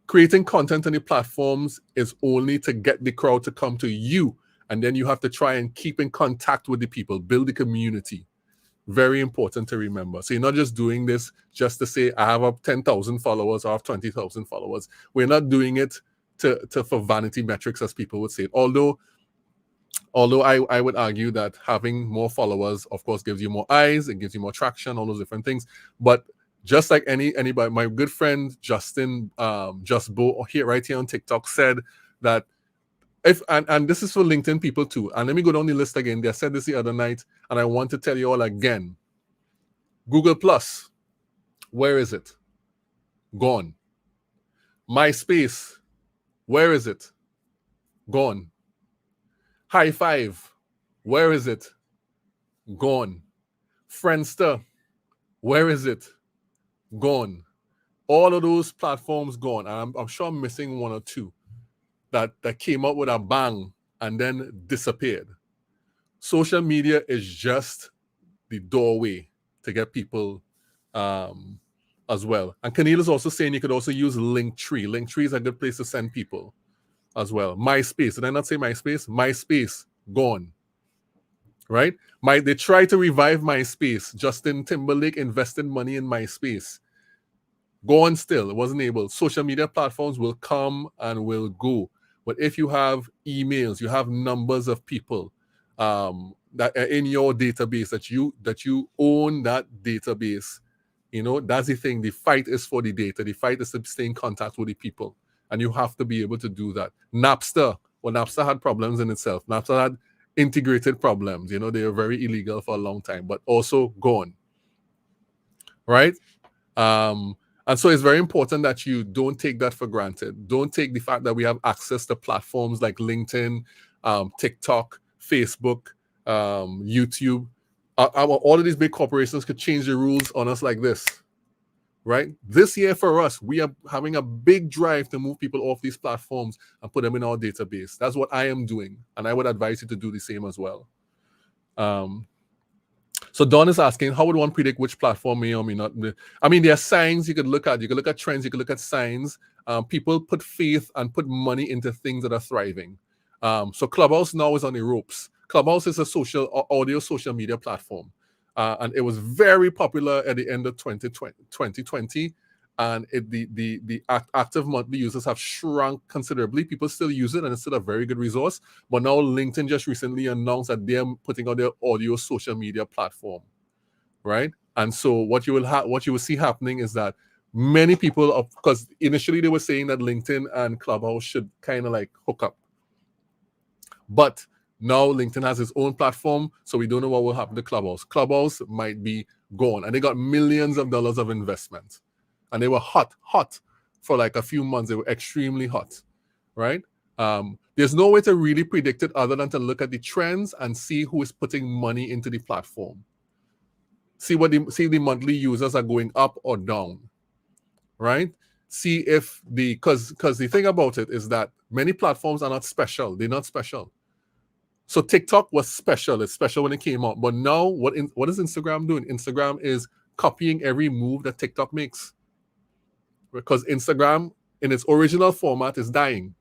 A: Creating content on the platforms is only to get the crowd to come to you. And then you have to try and keep in contact with the people, build the community. Very important to remember. So you're not just doing this just to say, I have 10,000 followers or I have 20,000 followers. We're not doing it for vanity metrics, as people would say. Although I would argue that having more followers, of course, gives you more eyes, it gives you more traction, all those different things. But just like anybody, my good friend Justin right here on TikTok said that and this is for LinkedIn people too. And let me go down the list again. They said this the other night, and I want to tell you all again. Google Plus, where is it? Gone. MySpace, where is it? Gone. High Five, where is it? Gone. Friendster, where is it? Gone. All of those platforms gone. And I'm sure I'm missing one or two that came up with a bang and then disappeared. Social media is just the doorway to get people as well. And Keneal is also saying you could also use Linktree. Linktree is a good place to send people as well. MySpace. Did I not say MySpace? MySpace, gone. Right? They tried to revive MySpace. Justin Timberlake invested money in MySpace. Gone still. It wasn't able. Social media platforms will come and will go. But if you have emails, you have numbers of people that are in your database, that you own that database, that's the thing. The fight is for the data. The fight is to stay in contact with the people. And you have to be able to do that. Napster had problems in itself. Napster had integrated problems. They were very illegal for a long time, but also gone. Right? And so it's very important that you don't take that for granted. Don't take the fact that we have access to platforms like LinkedIn, TikTok, Facebook, YouTube. All of these big corporations could change the rules on us like this, right? This year for us, we are having a big drive to move people off these platforms and put them in our database. That's what I am doing. And I would advise you to do the same as well. So Don is asking, how would one predict which platform may or may not? I mean, there are signs you could look at. You could look at trends. You could look at signs. People put faith and put money into things that are thriving. So Clubhouse now is on the ropes. Clubhouse is a audio social media platform. And it was very popular at the end of 2020. And the active monthly users have shrunk considerably. People still use it, and it's still a very good resource. But now LinkedIn just recently announced that they're putting out their audio social media platform, right? And so what you will see happening is that many people, because initially they were saying that LinkedIn and Clubhouse should kind of like hook up. But Now LinkedIn has its own platform, so we don't know what will happen to Clubhouse. Clubhouse might be gone, and they got millions of dollars of investment, and they were hot for like a few months. They were extremely hot, right? There's no way to really predict it other than to look at the trends and see who is putting money into the platform. See the monthly users are going up or down, right? See if because the thing about it is that many platforms are not special. They're not special. So TikTok was special. It's special when it came out. But now what is Instagram doing? Instagram is copying every move that TikTok makes. Because Instagram in its original format is dying.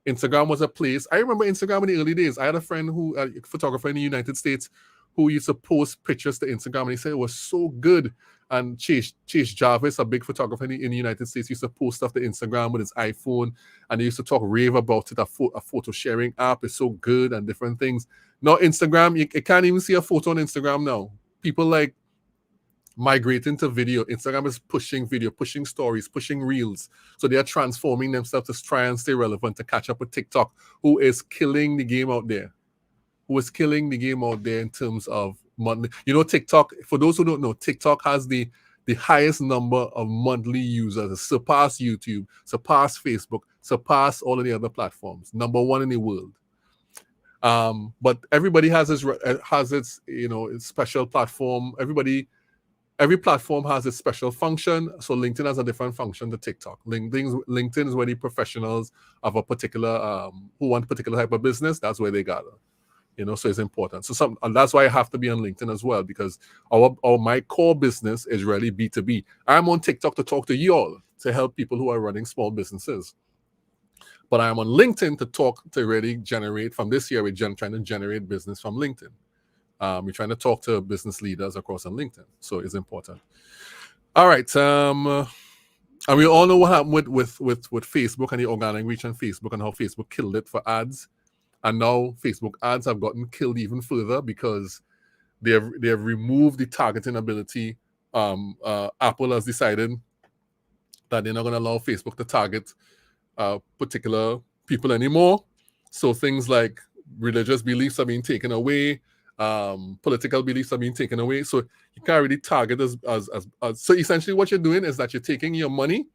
A: Instagram was a place. I remember Instagram in the early days. I had a friend a photographer in the United States, who used to post pictures to Instagram, and he said it was so good. And Chase Jarvis, a big photographer in the United States, used to post stuff to Instagram with his iPhone, and they used to talk rave about it. A photo sharing app is so good and different things. Now Instagram, you can't even see a photo on Instagram now. People like migrating to video. Instagram is pushing video, pushing stories, pushing reels. So they are transforming themselves to try and stay relevant, to catch up with TikTok, who is killing the game out there. In terms of monthly. You know, TikTok, for those who don't know, TikTok has the highest number of monthly users, surpass YouTube, surpass Facebook, surpass all of the other platforms. Number one in the world. But everybody has its its special platform. Every platform has its special function. So LinkedIn has a different function to TikTok. LinkedIn is where the professionals of a particular who want a particular type of business, that's where they gather. So it's important. And that's why I have to be on LinkedIn as well, because my core business is really B2B. I'm on TikTok to talk to you all, to help people who are running small businesses. But I'm on LinkedIn to really generate. From this year, we're trying to generate business from LinkedIn. We're trying to talk to business leaders across on LinkedIn. So it's important. All right. And we all know what happened with Facebook and the organic reach on Facebook, and how Facebook killed it for ads. And now Facebook ads have gotten killed even further because they have removed the targeting ability. Apple has decided that they're not going to allow Facebook to target particular people anymore. So things like religious beliefs are being taken away, political beliefs are being taken away. So you can't really target as so essentially what you're doing is that you're taking your money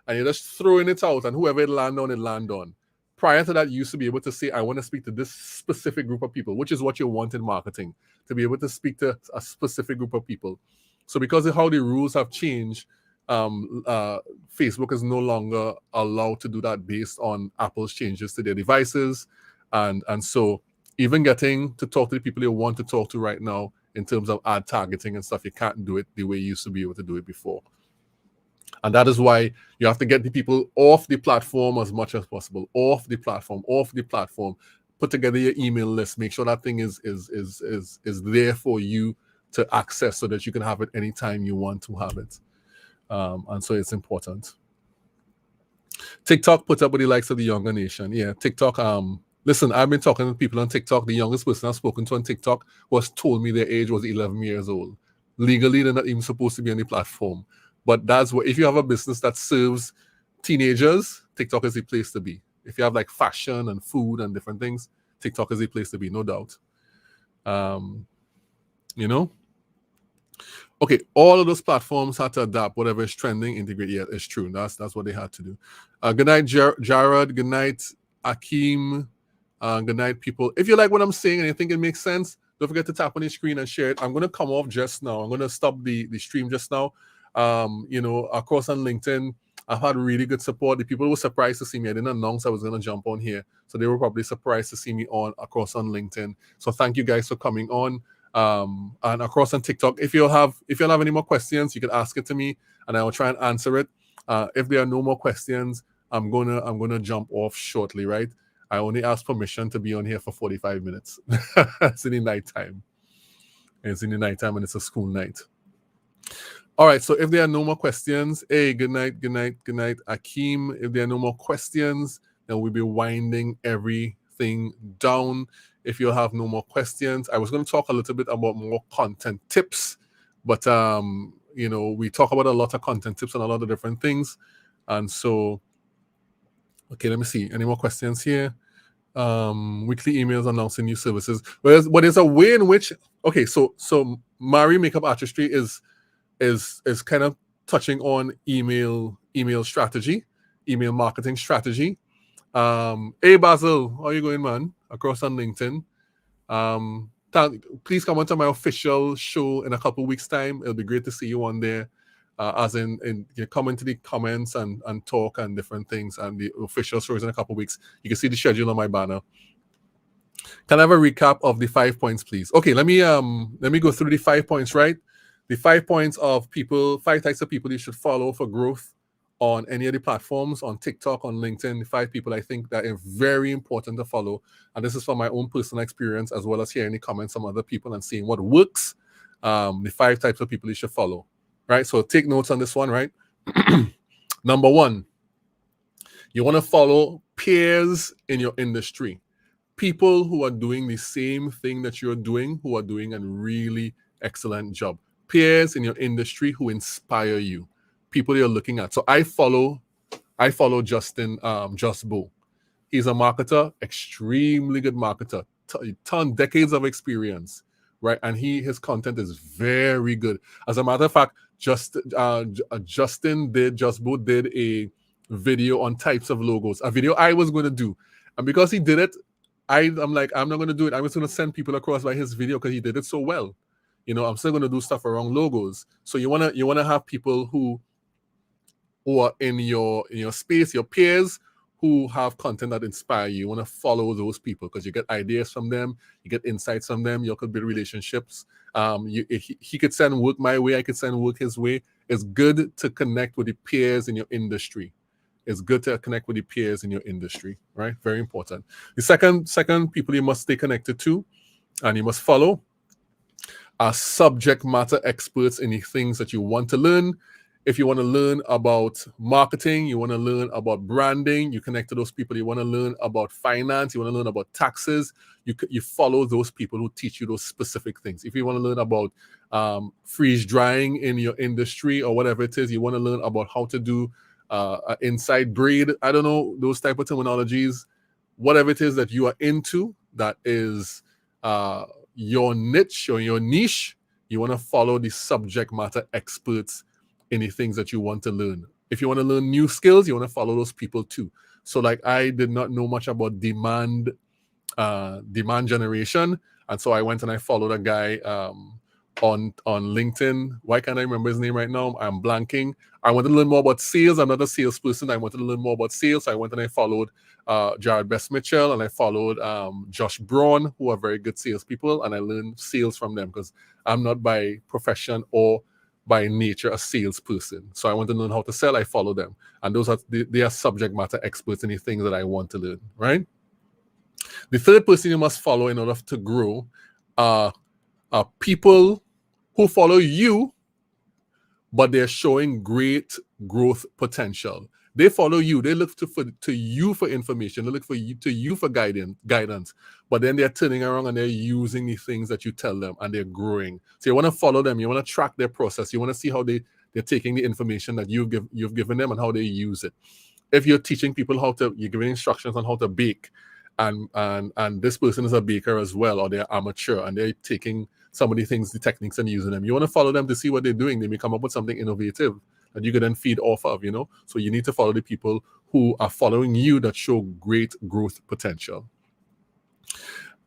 A: and you're just throwing it out, and whoever it land on. Prior to that, you used to be able to say, I want to speak to this specific group of people, which is what you want in marketing, to be able to speak to a specific group of people. So because of how the rules have changed, Facebook is no longer allowed to do that based on Apple's changes to their devices. And so even getting to talk to the people you want to talk to right now in terms of ad targeting and stuff, you can't do it the way you used to be able to do it before. And that is why you have to get the people off the platform as much as possible. Off the platform. Put together your email list. Make sure that thing is there for you to access, so that you can have it anytime you want to have it. And so it's important. TikTok put up with the likes of the younger nation. Yeah, TikTok. Listen, I've been talking to people on TikTok. The youngest person I've spoken to on TikTok told me their age was 11 years old. Legally, they're not even supposed to be on the platform. But that's what, if you have a business that serves teenagers, TikTok is the place to be. If you have like fashion and food and different things, TikTok is the place to be, no doubt. Okay, all of those platforms had to adapt whatever is trending, integrate. Yeah, it's true. That's what they had to do. Good night, Jared. Good night, Akeem. Good night, people. If you like what I'm saying and you think it makes sense, don't forget to tap on the screen and share it. I'm going to come off just now. I'm going to stop the stream just now. Across on LinkedIn, I've had really good support. The people were surprised to see me. I didn't announce I was going to jump on here, so they were probably surprised to see me across on LinkedIn. So thank you guys for coming on. And across on TikTok, if you'll have any more questions, you can ask it to me, and I will try and answer it. If there are no more questions, I'm gonna jump off shortly. Right? I only ask permission to be on here for 45 minutes. It's in the nighttime. It's in the nighttime, and it's a school night. All right, so if there are no more questions, hey, good night, Akeem. If there are no more questions, then we'll be winding everything down. If you have no more questions, I was going to talk a little bit about more content tips, but we talk about a lot of content tips and a lot of different things. And so, okay, let me see. Any more questions here? weekly emails announcing new services. But there's a way in which, okay, so Mari Makeup Artistry is kind of touching on email strategy, email marketing strategy. Hey Basil, how you going, man? Across on LinkedIn. Please come onto my official show in a couple weeks' time. It'll be great to see you on there. As in you come into the comments and talk and different things, and the official show is in a couple weeks. You can see the schedule on my banner. Can I have a recap of the 5 points, please? Okay, let me go through the 5 points, right? The 5 points of people, 5 types of people you should follow for growth on any of the platforms, on TikTok, on LinkedIn. The 5 people I think that are very important to follow. And this is from my own personal experience, as well as hearing the comments from other people and seeing what works. The 5 types of people you should follow, right? So take notes on this one, right? Number 1, you want to follow peers in your industry. People who are doing the same thing that you're doing, who are doing a really excellent job. Peers in your industry who inspire you. People you're looking at. So I follow Justin Justbo. He's a marketer, extremely good marketer, decades of experience, right? And his content is very good. As a matter of fact, Justin Justbo did a video on types of logos, a video I was going to do, and because he did it, I'm like, I'm not going to do it. I'm just going to send people across by his video because he did it so well. You know, I'm still going to do stuff around logos. So you wanna have people who are in your space, your peers, who have content that inspire you. You want to follow those people because you get ideas from them, you get insights from them, you could build relationships. He could send work my way, I could send work his way. It's good to connect with the peers in your industry. It's good to connect with the peers in your industry, right? Very important. The second people you must stay connected to and you must follow are subject matter experts in the things that you want to learn. If you want to learn about marketing, you want to learn about branding, you connect to those people. You want to learn about finance, you want to learn about taxes, you follow those people who teach you those specific things. If you want to learn about freeze drying in your industry or whatever it is, you want to learn about how to do inside braid, I don't know, those type of terminologies, whatever it is that you are into, that is your niche or your niche, you want to follow the subject matter experts in the things that you want to learn. If you want to learn new skills, you want to follow those people too. So like I did not know much about demand generation, and so I went and I followed a guy on LinkedIn. Why can't I remember his name right now? I'm blanking. I wanted to learn more about sales. I'm not a salesperson. I wanted to learn more about sales. So I went and I followed Jared Best Mitchell, and I followed Josh Braun, who are very good salespeople, and I learned sales from them because I'm not by profession or by nature a salesperson. So I want to learn how to sell. I follow them, and they are subject matter experts in the things that I want to learn. Right. The third person you must follow in order to grow are people who follow you, but they're showing great growth potential. They follow you. They look to you for information. They look to you for guidance. But then they're turning around and they're using the things that you tell them, and they're growing. So you want to follow them. You want to track their process. You want to see how they're taking the information that you've given them and how they use it. If you're teaching people you're giving instructions on how to bake, and this person is a baker as well, or they're amateur and they're taking some of the things, the techniques, and using them. You want to follow them to see what they're doing. They may come up with something innovative that you can then feed off of, So you need to follow the people who are following you that show great growth potential.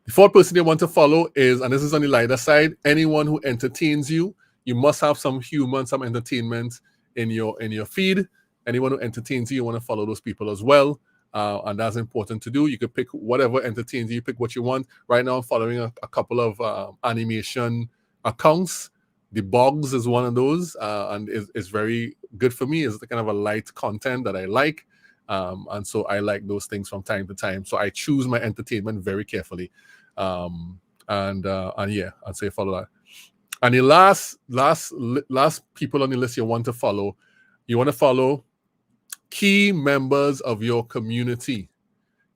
A: The fourth person you want to follow is, and this is on the lighter side, anyone who entertains you. You must have some humor and some entertainment in your feed. Anyone who entertains you want to follow those people as well. And that's important to do. You could pick whatever entertains you, pick what you want. Right now, I'm following a couple of animation accounts. The Bogs is one of those, and it's very good for me. It's the kind of a light content that I like. And so I like those things from time to time. So I choose my entertainment very carefully. And yeah, I'd say follow that. And the last people on the list you want to follow key members of your community.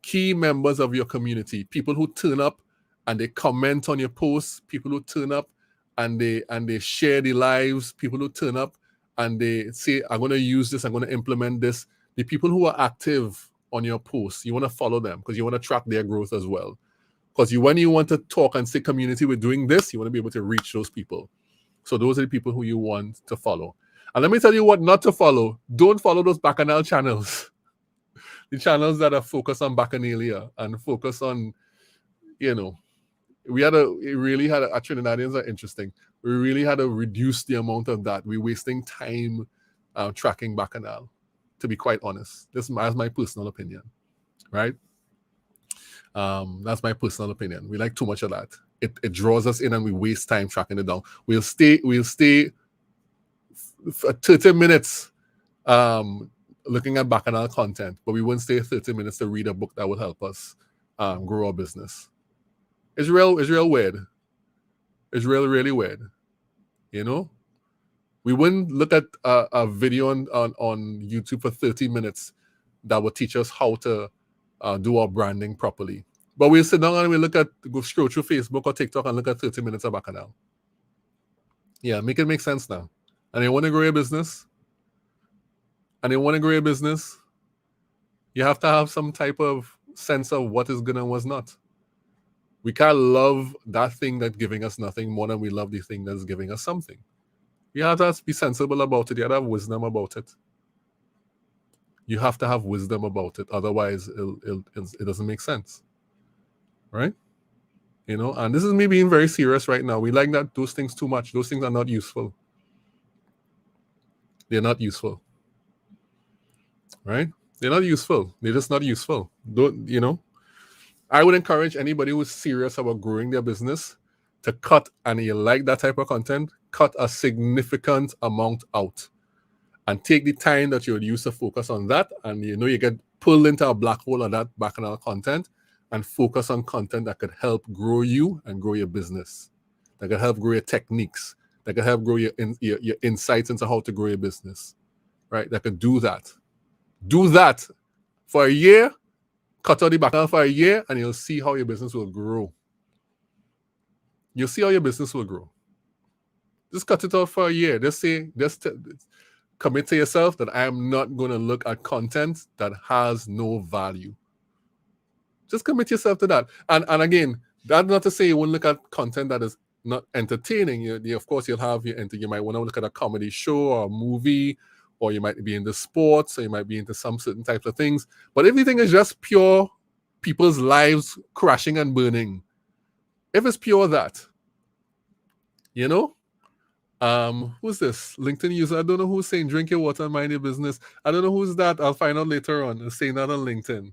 A: Key members of your community. People who turn up and they comment on your posts. People who turn up and they share the lives. People who turn up and they say, I'm going to use this, I'm going to implement this. The people who are active on your posts. You want to follow them because you want to track their growth as well. Because when you want to talk and say community, we're doing this, you want to be able to reach those people. So those are the people who you want to follow. And let me tell you what not to follow. Don't follow those bacchanal channels. The channels that are focused on bacchanalia and focus on, we really had Trinidadians are interesting. We really had to reduce the amount of that. We're wasting time tracking bacchanal, to be quite honest. That's my personal opinion, right? That's my personal opinion. We like too much of that. It draws us in and we waste time tracking it down. We'll stay for 30 minutes looking at bacchanal content, but we won't stay 30 minutes to read a book that will help us grow our business. It's real weird. It's really weird. We wouldn't look at a video on YouTube for 30 minutes that will teach us how to do our branding properly. But we'll sit down and we go scroll through Facebook or TikTok and look at 30 minutes of bacchanal. Yeah, make it make sense now. And you want to grow your business? You have to have some type of sense of what is good and what's not. We can't love that thing that's giving us nothing more than we love the thing that's giving us something. You have to be sensible about it. You have to have wisdom about it. You have to have wisdom about it. Otherwise, it doesn't make sense. Right? And this is me being very serious right now. We like those things too much. Those things are not useful. They're not useful. Right? They're not useful. They're just not useful. I would encourage anybody who's serious about growing their business to cut, and you like that type of content, cut a significant amount out and take the time that you would use to focus on that. And you get pulled into a black hole of that bacchanal content and focus on content that could help grow you and grow your business, that could help grow your techniques, that could help grow your insights into how to grow your business, right? That could do that. Do that for a year, cut out the bacchanal for a year, and you'll see how your business will grow. You'll see how your business will grow. Just cut it out for a year. Just commit to yourself that I am not going to look at content that has no value. Just commit yourself to that. And again, that's not to say you won't look at content that is not entertaining. Of course, you might want to look at a comedy show or a movie, or you might be into sports, or you might be into some certain types of things. But everything is just pure people's lives crashing and burning. If it's pure that, who's this? LinkedIn user. I don't know who's saying drink your water and mind your business. I don't know who's that. I'll find out later on. Saying that on LinkedIn.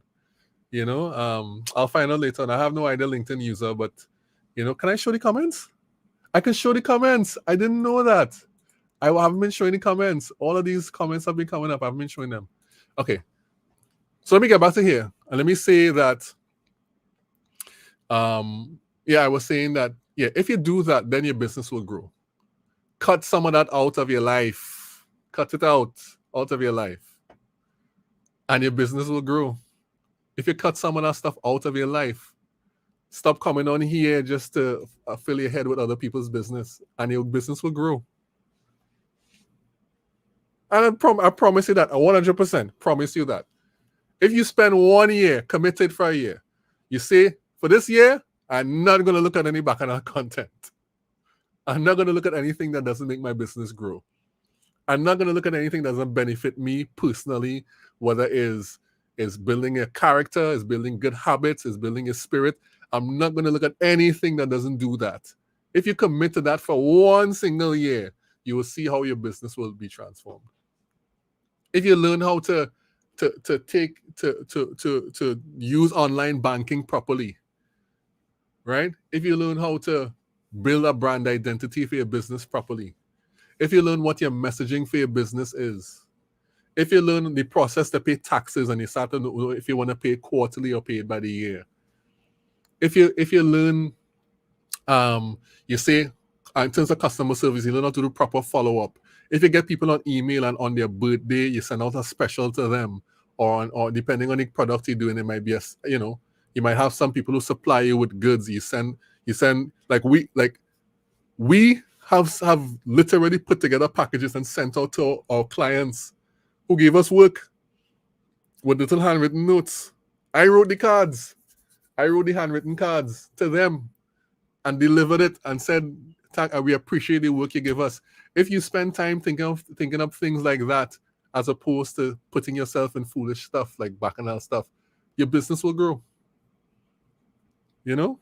A: I'll find out later on. I have no idea LinkedIn user, but can I show the comments? I can show the comments. I didn't know that. I haven't been showing the comments. All of these comments have been coming up. I've been showing them. Okay. So let me get back to here. And let me say that, I was saying that, if you do that, then your business will grow. Cut some of that out of your life. Cut it out of your life. And your business will grow. If you cut some of that stuff out of your life, stop coming on here just to fill your head with other people's business, and your business will grow. And I promise you that, I 100% promise you that. If you spend 1 year committed for a year, you say, for this year, I'm not going to look at any bacchanal content. I'm not going to look at anything that doesn't make my business grow. I'm not going to look at anything that doesn't benefit me personally, whether it's building a character, is building good habits, is building a spirit. I'm not going to look at anything that doesn't do that. If you commit to that for 1 single year, you will see how your business will be transformed. If you learn how to use online banking properly, right? If you learn how to build a brand identity for your business properly, if you learn what your messaging for your business is, if you learn the process to pay taxes and you start to know if you want to pay quarterly or pay it by the year, if you learn, you say, in terms of customer service, you learn how to do proper follow-up. If you get people on email and on their birthday, you send out a special to them, or depending on the product you're doing, it might be you might have some people who supply you with goods. You send we have literally put together packages and sent out to our clients who gave us work. with little handwritten notes. I wrote the cards. I wrote the handwritten cards to them and delivered it and said, we appreciate the work you give us. If you spend time thinking of things like that, as opposed to putting yourself in foolish stuff like bacchanal stuff, your business will grow. You know?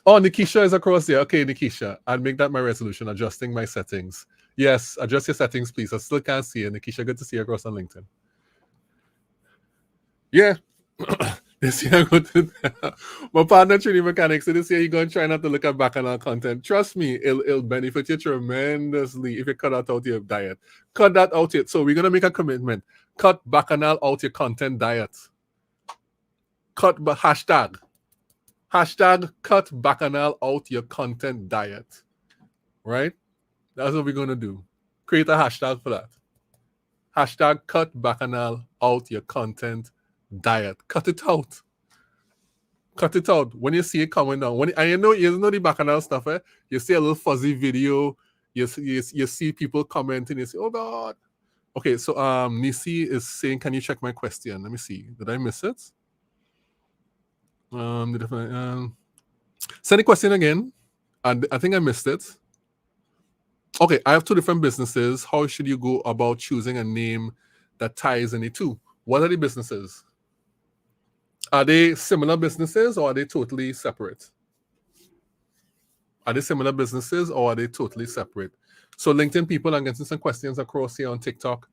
A: Oh, Nikisha is across there. Okay, Nikisha, I'll make that my resolution, adjusting my settings. Yes, adjust your settings, please. I still can't see you. Nikisha, good to see you across on LinkedIn. Yeah. This year, my partner, Trini Mechanics, so this year you're going to try not to look at bacchanal content. Trust me, it'll benefit you tremendously if you cut that out your diet. Cut that out yet. So we're going to make a commitment. Cut bacchanal out your content diet. Cut hashtag cut bacchanal out your content diet. Right? That's what we're going to do. Create a hashtag for that. Hashtag cut bacchanal out your content diet. Cut it out. Cut it out. When you see it coming down, and you know the bacchanal stuff, you see a little fuzzy video, you see people commenting, you say, oh God. Okay, so Nisi is saying, can you check my question? Let me see. Did I miss it? Send the question again. And I think I missed it. Okay, I have two different businesses. How should you go about choosing a name that ties any two? What are the businesses? Are they similar businesses or are they totally separate? Are they similar businesses or are they totally separate? So LinkedIn people, I'm getting some questions across here on TikTok.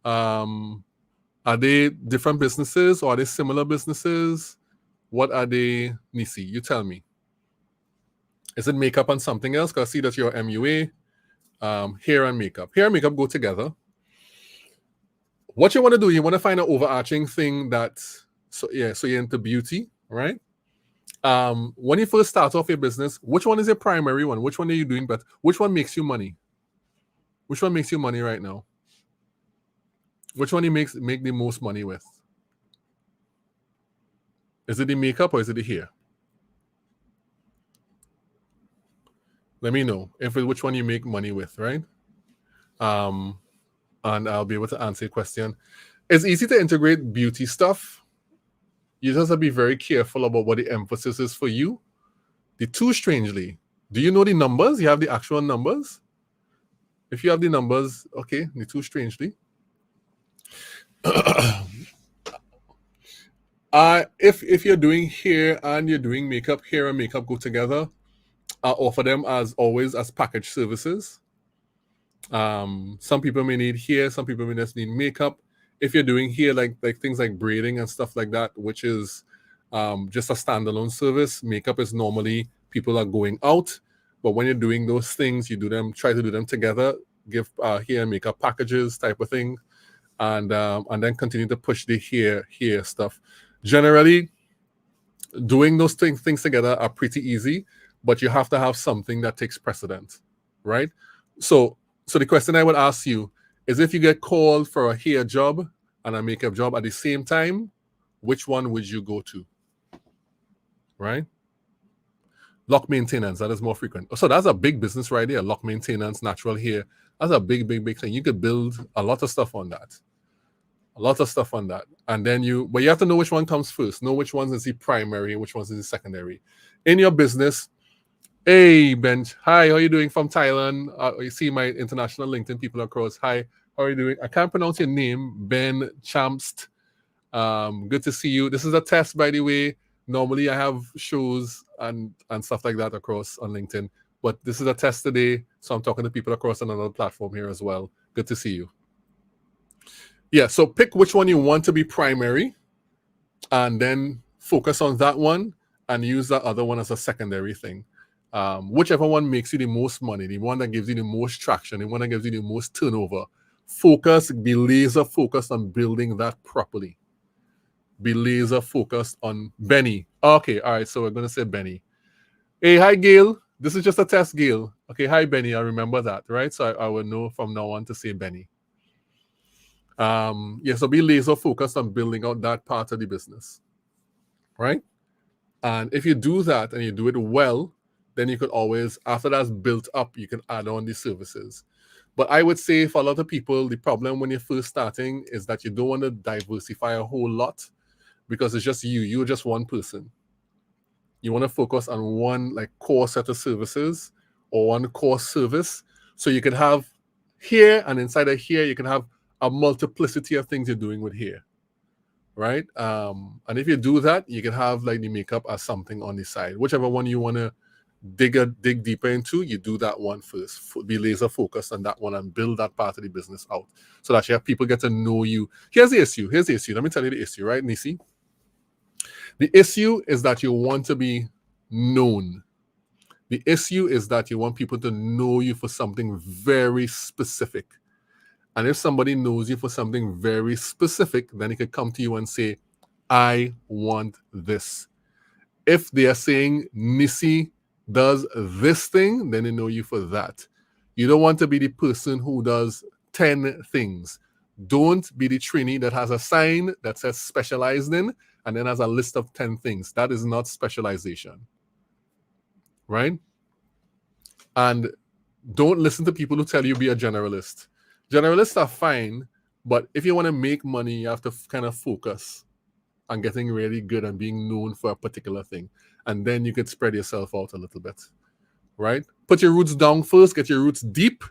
A: Are they different businesses or are they similar businesses? What are they? Nisi, you tell me. Is it makeup and something else? Because I see that you're MUA. Hair and makeup. Hair and makeup go together. What you want to do, you want to find an overarching thing that, so you're into beauty, right? When you first start off your business, which one is your primary one? Which one are you doing better? Which one makes you money? Which one makes you money right now? Which one you make the most money with? Is it the makeup or is it the hair? Let me know which one you make money with, right? And I'll be able to answer your question. It's easy to integrate beauty stuff. You just have to be very careful about what the emphasis is for you. The two, strangely, do you know the numbers? You have the actual numbers? If you have the numbers, okay, the two, strangely. If you're doing hair and you're doing makeup, hair and makeup go together. I offer them as always as package services. Some people may need hair, some people may just need makeup. If you're doing hair, like things like braiding and stuff like that, which is just a standalone service, makeup is normally people are going out. But when you're doing those things, try to do them together, give hair and makeup packages type of thing, and then continue to push the hair stuff. Generally, doing those things together are pretty easy, but you have to have something that takes precedent, right? So the question I would ask you is, if you get called for a hair job and a makeup job at the same time, which one would you go to? Right? Lock maintenance, that is more frequent. So that's a big business right there. Lock maintenance, natural hair. That's a big thing. You could build a lot of stuff on that. And then but you have to know which one comes first. Know which ones is the primary, which ones is the secondary. In your business, hey, Ben. Hi, how are you doing from Thailand? You see my international LinkedIn people across. Hi, how are you doing? I can't pronounce your name, Ben Chamst. Good to see you. This is a test, by the way. Normally, I have shows and stuff like that across on LinkedIn, but this is a test today, so I'm talking to people across another platform here as well. Good to see you. Yeah, so pick which one you want to be primary, and then focus on that one and use that other one as a secondary thing. Whichever one makes you the most money, the one that gives you the most traction, the one that gives you the most turnover. Be laser focused on building that properly. Be laser focused on Benny. Okay, all right, so we're going to say Benny. Hey, hi, Gail. This is just a test, Gail. Okay, hi, Benny. I remember that, right? So I will know from now on to say Benny. So be laser focused on building out that part of the business, right? And if you do that and you do it well, then you could always, after that's built up, you can add on the services. But I would say for a lot of people, the problem when you're first starting is that you don't want to diversify a whole lot because it's just you. You're just one person. You want to focus on one like core set of services or one core service. So you can have here, and inside of here, you can have a multiplicity of things you're doing with here. Right? And if you do that, you can have like the makeup as something on the side. Whichever one you want to dig deeper into, you do that one first. Be laser focused on that one and build that part of the business out so that you have people get to know you. Here's the issue. Let me tell you the issue, right, Nisi? The issue is that you want to be known. The issue is that you want people to know you for something very specific. And if somebody knows you for something very specific, then he could come to you and say, I want this. If they are saying Nisi does this thing, then they know you for that. You don't want to be the person who does 10 things. Don't be the trainee that has a sign that says specialized in and then has a list of 10 things. That is not specialization. Right? And don't listen to people who tell you be a generalist. Generalists are fine, but if you want to make money, you have to kind of focus on getting really good and being known for a particular thing. And then you could spread yourself out a little bit, right? Put your roots down first, get your roots deep,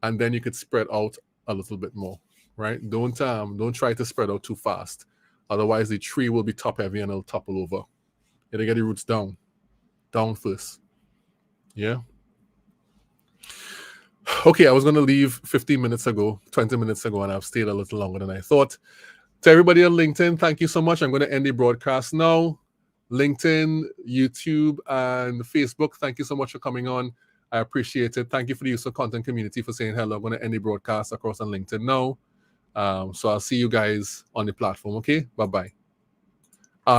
A: and then you could spread out a little bit more, right? Don't try to spread out too fast. Otherwise, the tree will be top heavy and it'll topple over. You gotta get your roots down first. Yeah. Okay, I was going to leave 15 minutes ago, 20 minutes ago, and I've stayed a little longer than I thought. To everybody on LinkedIn, thank you so much. I'm going to end the broadcast now. LinkedIn, YouTube, and Facebook, thank you so much for coming on. I appreciate it. Thank you for the use of content community for saying hello. I'm going to end the broadcast across on LinkedIn now. So I'll see you guys on the platform, okay? Bye-bye.